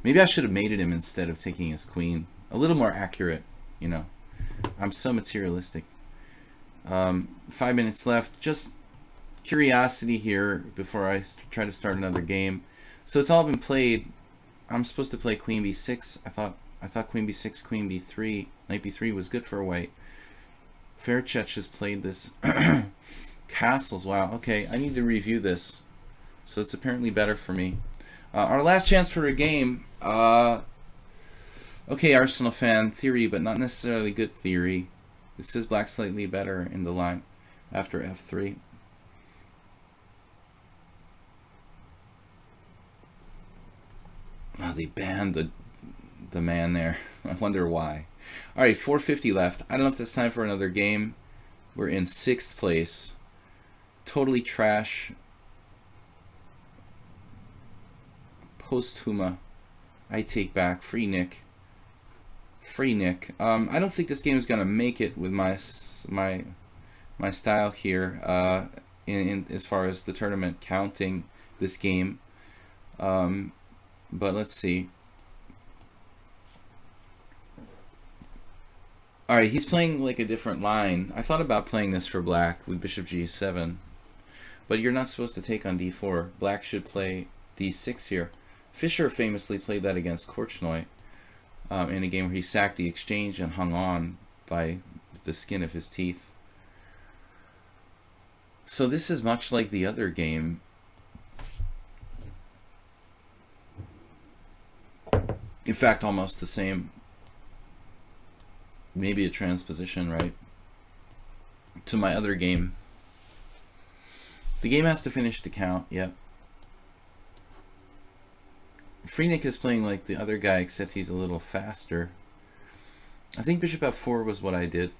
Maybe I should have mated him instead of taking his queen. A little more accurate, you know. I'm so materialistic. 5 minutes left. Just curiosity here before I try to start another game. So it's all been played. I'm supposed to play queen b6. I thought queen b6, queen b3, knight b3 was good for white. Fairchech has played this. Castles, wow. Okay, I need to review this. So it's apparently better for me. Our last chance for a game. Okay, Arsenal fan theory, but not necessarily good theory. It says black slightly better in the line after f3. Oh, they banned the man there. I wonder why. All right, 450 left. I don't know if it's time for another game. We're in 6th place. Totally trash. Posthuma. I take back. Free Nick. Free Nick. I don't think this game is gonna make it with my style here. In as far as the tournament counting this game. But let's see. Alright, he's playing like a different line. I thought about playing this for black with bishop g7. But you're not supposed to take on d4. Black should play d6 here. Fischer famously played that against Korchnoi in a game where he sacked the exchange and hung on by the skin of his teeth. So this is much like the other game. In fact, almost the same. Maybe a transposition, right? To my other game. The game has to finish to count, yep. Freenik is playing like the other guy, except he's a little faster. I think bishop f4 was what I did.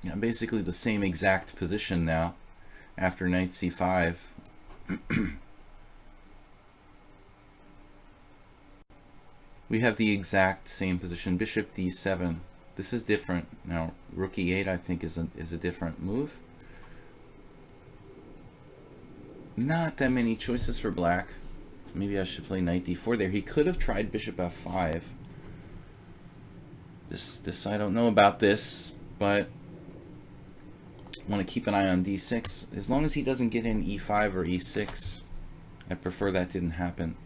Yeah, basically the same exact position now after knight c5. We have the exact same position. Bishop d7. This is different. Now, rook e8 I think is a different move. Not that many choices for black. Maybe I should play knight d4 there. He could have tried bishop f5. This I don't know about this, but I want to keep an eye on d6. As long as he doesn't get in e5 or e6, I prefer that didn't happen.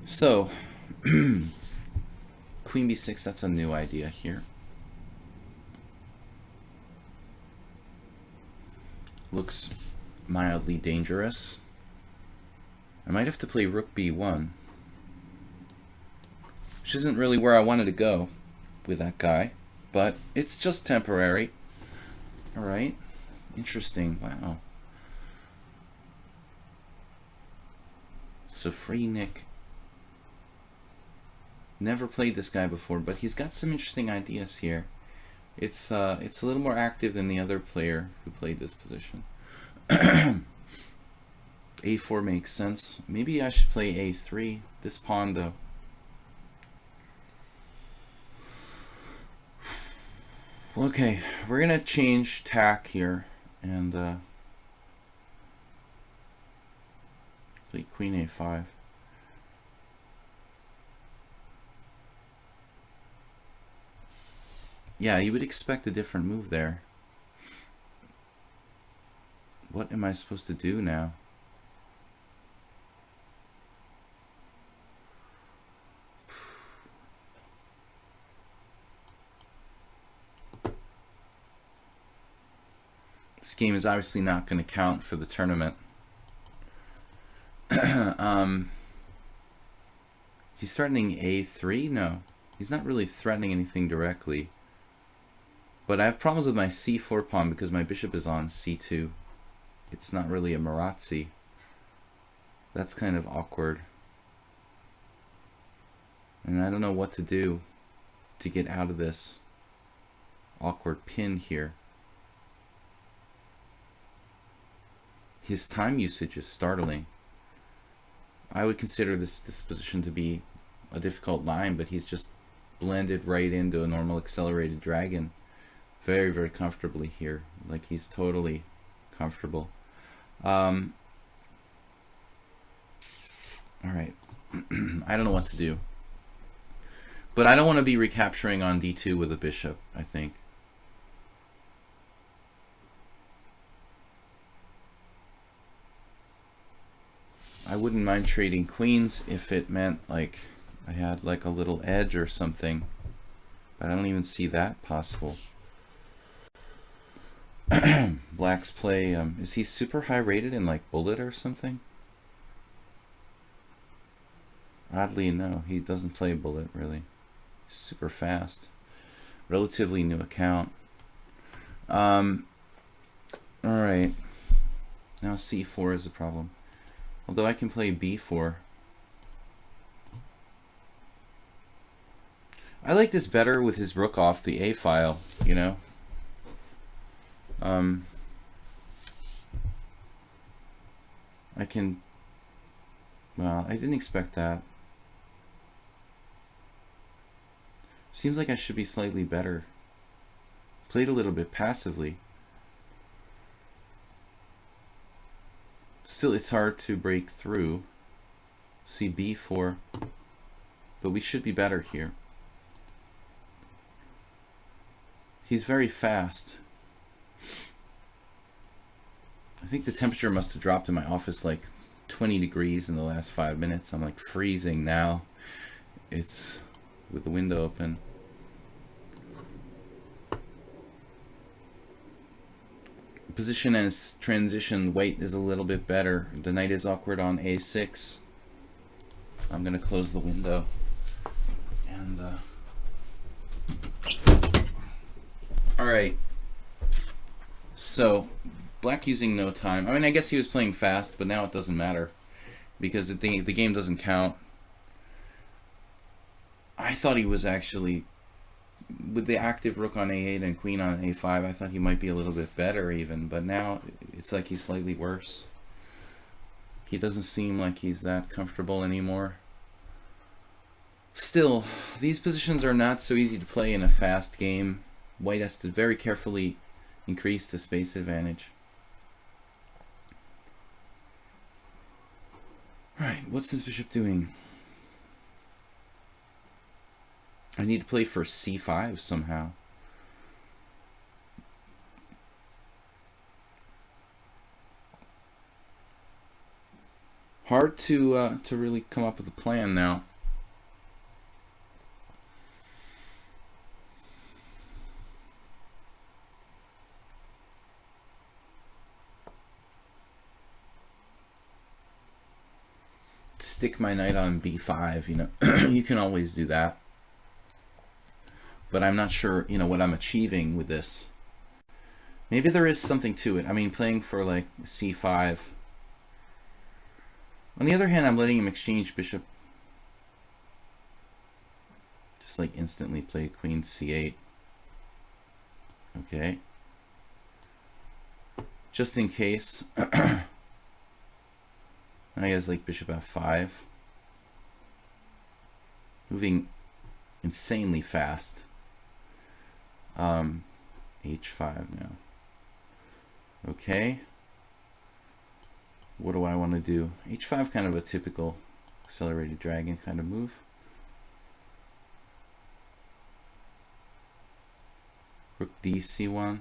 So, queen b6, that's a new idea here. Looks mildly dangerous. I might have to play rook b1, which isn't really where I wanted to go with that guy, but it's just temporary. Alright, interesting, wow. So Freenik. Never played this guy before, but he's got some interesting ideas here. It's a little more active than the other player who played this position. A4 makes sense. Maybe I should play A3. This pawn, though. Okay, we're gonna change tack here and play queen A5. Yeah, you would expect a different move there. What am I supposed to do now? This game is obviously not going to count for the tournament. He's threatening A3? No, he's not really threatening anything directly. But I have problems with my c4 pawn because my bishop is on c2. It's not really a Marazzi. That's kind of awkward. And I don't know what to do to get out of this awkward pin here. His time usage is startling. I would consider this position to be a difficult line, but he's just blended right into a normal accelerated dragon very, very comfortably here. Like, he's totally comfortable. All right. I don't know what to do. But I don't want to be recapturing on d2 with a bishop, I think. I wouldn't mind trading queens if it meant like I had like a little edge or something. But I don't even see that possible. Black's play, is he super high rated in like Bullet or something? Oddly, no, he doesn't play Bullet really. He's super fast. Relatively new account. Alright. Now c4 is a problem. Although I can play b4. I like this better with his rook off the A file, you know. I can... Well, I didn't expect that. Seems like I should be slightly better. Played a little bit passively. Still, it's hard to break through. See B4. But we should be better here. He's very fast. I think the temperature must have dropped in my office like 20 degrees in the last 5 minutes. I'm like freezing now. It's with the window open. Position as transition, white is a little bit better. The knight is awkward on A6. I'm going to close the window. And alright. So, black using no time. I mean, I guess he was playing fast, but now it doesn't matter. Because the game doesn't count. I thought he was actually... With the active rook on A8 and queen on A5, I thought he might be a little bit better even, but now it's like he's slightly worse. He doesn't seem like he's that comfortable anymore. Still, these positions are not so easy to play in a fast game. White has to very carefully increase the space advantage. Alright, what's this bishop doing? I need to play for C5 somehow. Hard to really come up with a plan now. Stick my knight on B5, you know. You can always do that. But I'm not sure, you know, what I'm achieving with this. Maybe there is something to it. I mean, playing for like C5. On the other hand, I'm letting him exchange bishop. Just like instantly play queen C8. Okay. Just in case. I guess like bishop F5. Moving insanely fast. H5 now. Okay. What do I want to do? H5 kind of a typical accelerated dragon kind of move. Rook D C1.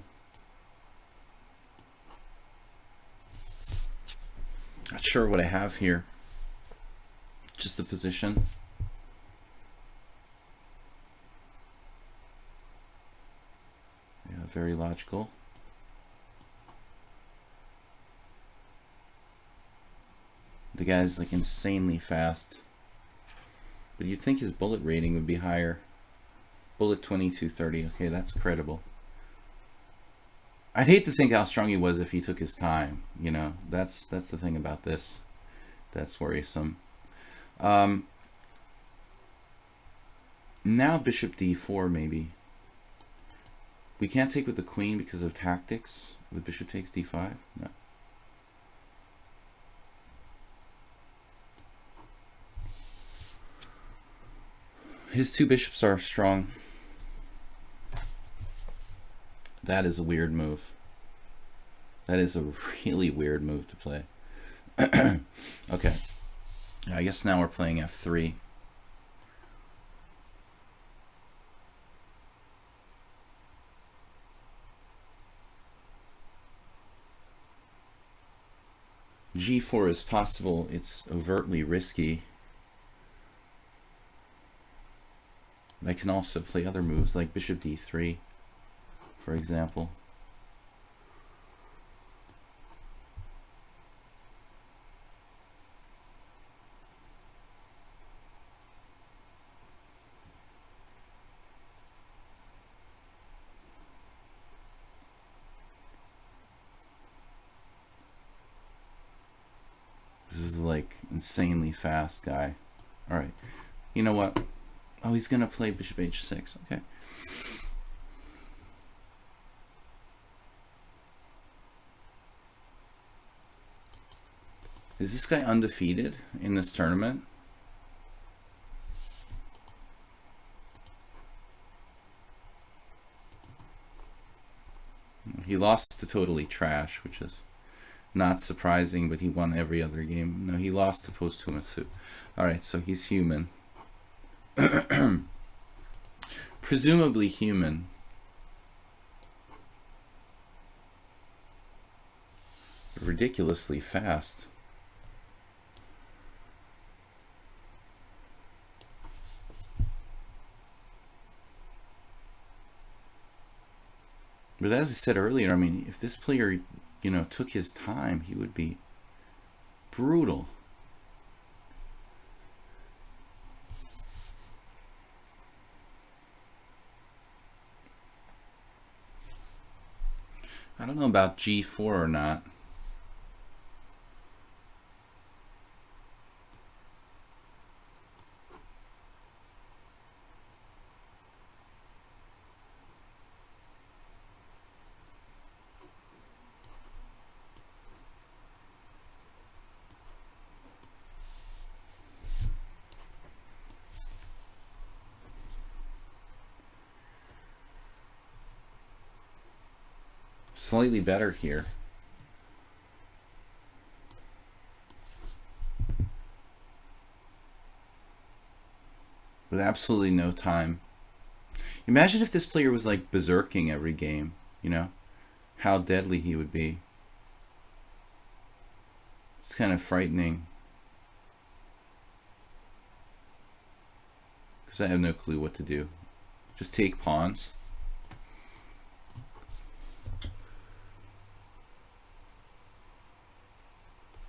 Not sure what I have here. Just the position. Very logical. The guy's like insanely fast. But you'd think his bullet rating would be higher. Bullet 2230. Okay, that's credible. I'd hate to think how strong he was if he took his time. You know, that's the thing about this. That's worrisome. Now bishop D4 maybe. We can't take with the queen because of tactics. With bishop takes D5? No. His two bishops are strong. That is a weird move. That is a really weird move to play. Okay. I guess now we're playing F3. G4 is possible. It's overtly risky. I can also play other moves like bishop D3, for example. This is like insanely fast guy. All right, you know what? Oh, he's gonna play bishop h6. Okay. Is this guy undefeated in this tournament? He lost to Totally Trash, which is not surprising, but he won every other game. No, he lost to Posthumous. Alright, so he's human. Presumably human. Ridiculously fast. But as I said earlier, I mean, if this player, you know, took his time, he would be brutal. I don't know about G4 or not. Slightly better here. With absolutely no time. Imagine if this player was like berserking every game, you know? How deadly he would be. It's kind of frightening. Because I have no clue what to do. Just take pawns.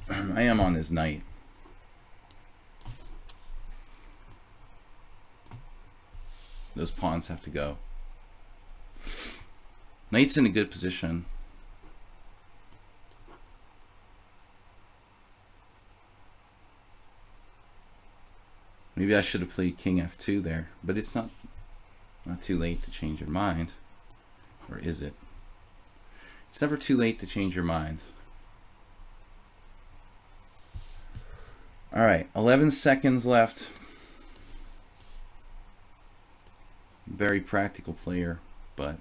I am on his knight. Those pawns have to go. Knight's in a good position. Maybe I should have played King F2 there, but it's not too late to change your mind. Or is it? It's never too late to change your mind. All right, 11 seconds left. Very practical player, but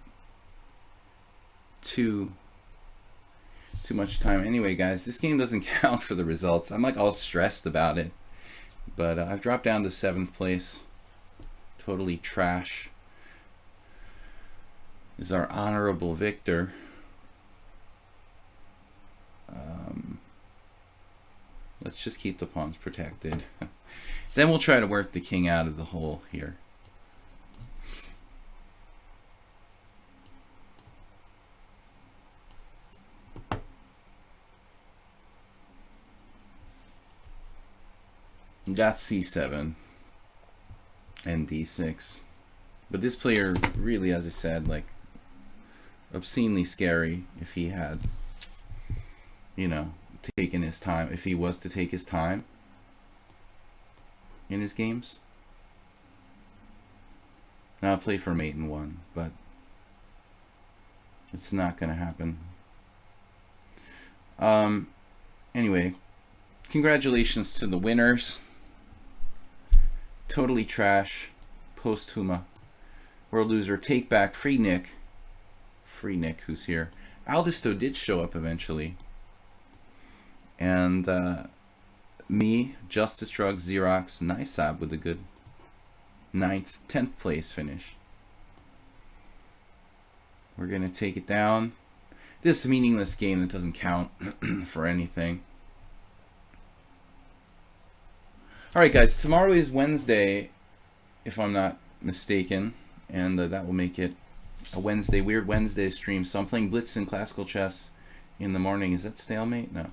too much time. Anyway, guys, this game doesn't count for the results. I'm like all stressed about it, but I've dropped down to 7th place. Totally Trash is our honorable victor. Let's just keep the pawns protected. Then we'll try to work the king out of the hole here. Got c7 and d6. But this player really, as I said, like obscenely scary if he had, you know, taken his time, if he was to take his time in his games. Now I'll play for mate in 1, but it's not gonna happen. Anyway, congratulations to the winners. Totally Trash, Posthuma, World Loser, Take Back, Free Nick, who's here. Aldisto did show up eventually. And me, Justice Drugs, Xerox, Nisab with a good 9th, 10th place finish. We're going to take it down. This meaningless game that doesn't count for anything. Alright guys, tomorrow is Wednesday, if I'm not mistaken. And that will make it a Wednesday, weird Wednesday stream. So I'm playing Blitz and Classical Chess in the morning. Is that stalemate? No.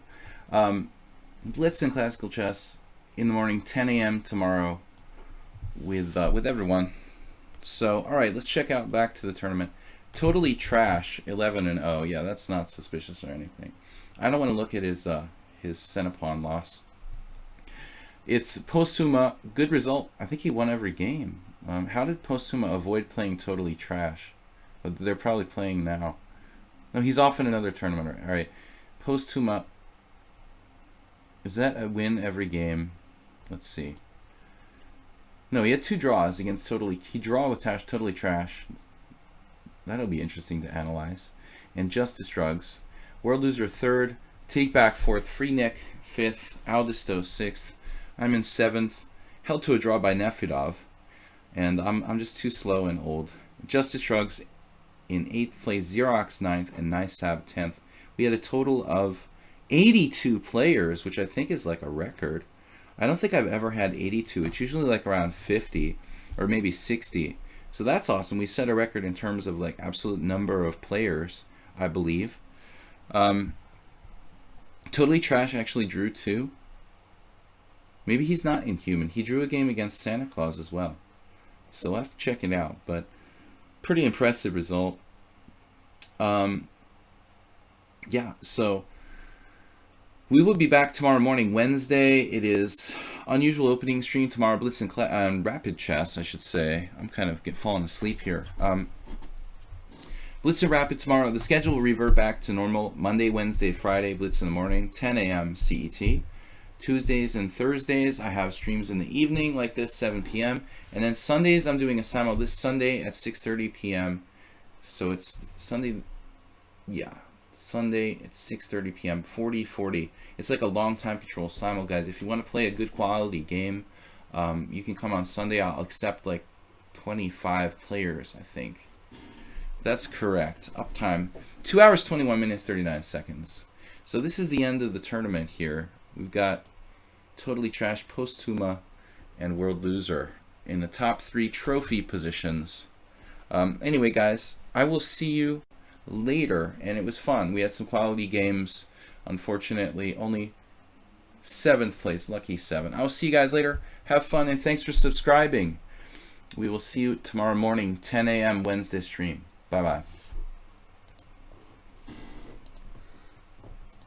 Blitz and Classical Chess in the morning, 10 a.m. tomorrow with everyone. So, all right, let's check out back to the tournament. Totally Trash, 11-0. Yeah, that's not suspicious or anything. I don't want to look at his Centipon loss. It's Posthuma, good result. I think he won every game. How did Posthuma avoid playing Totally Trash? But they're probably playing now. No, he's off in another tournament. All right. Posthuma. Is that a win every game? Let's see. No, he had 2 draws against He draw with Totally Trash. That'll be interesting to analyze. And Justice Drugs. World Loser 3rd. Take Back 4th. Free Nick 5th. Aldisto 6th. I'm in 7th. Held to a draw by Nefedov. And I'm just too slow and old. Justice Drugs in 8th place. Xerox 9th. And Nisab 10th. We had a total of 82 players, which I think is like a record. I don't think I've ever had 82. It's usually like around 50 or maybe 60. So that's awesome. We set a record in terms of like absolute number of players, I believe. Totally Trash actually drew 2. Maybe he's not inhuman. He drew a game against Santa Claus as well. So we'll have to check it out. But pretty impressive result. Yeah, so we will be back tomorrow morning, Wednesday. It is unusual opening stream tomorrow. Blitz and Rapid Chess, I should say. I'm kind of falling asleep here. Blitz and Rapid tomorrow. The schedule will revert back to normal. Monday, Wednesday, Friday, Blitz in the morning, 10 a.m. CET. Tuesdays and Thursdays, I have streams in the evening like this, 7 p.m. And then Sundays, I'm doing a simul this Sunday at 6:30 p.m. So it's Sunday, yeah. Sunday at 6:30 p.m. 40-40. It's like a long time control simul, guys. If you want to play a good quality game, you can come on Sunday. I'll accept like 25 players, I think. That's correct. Uptime 2 hours 21 minutes 39 seconds. So this is the end of the tournament here. We've got Totally Trash, Posthuma, and World Loser in the top 3 trophy positions. Anyway, guys, I will see you later, and it was fun. We had some quality games. Unfortunately, only 7th place, lucky 7. I will see you guys later. Have fun, and thanks for subscribing. We will see you tomorrow morning, 10 a.m. Wednesday stream. Bye-bye.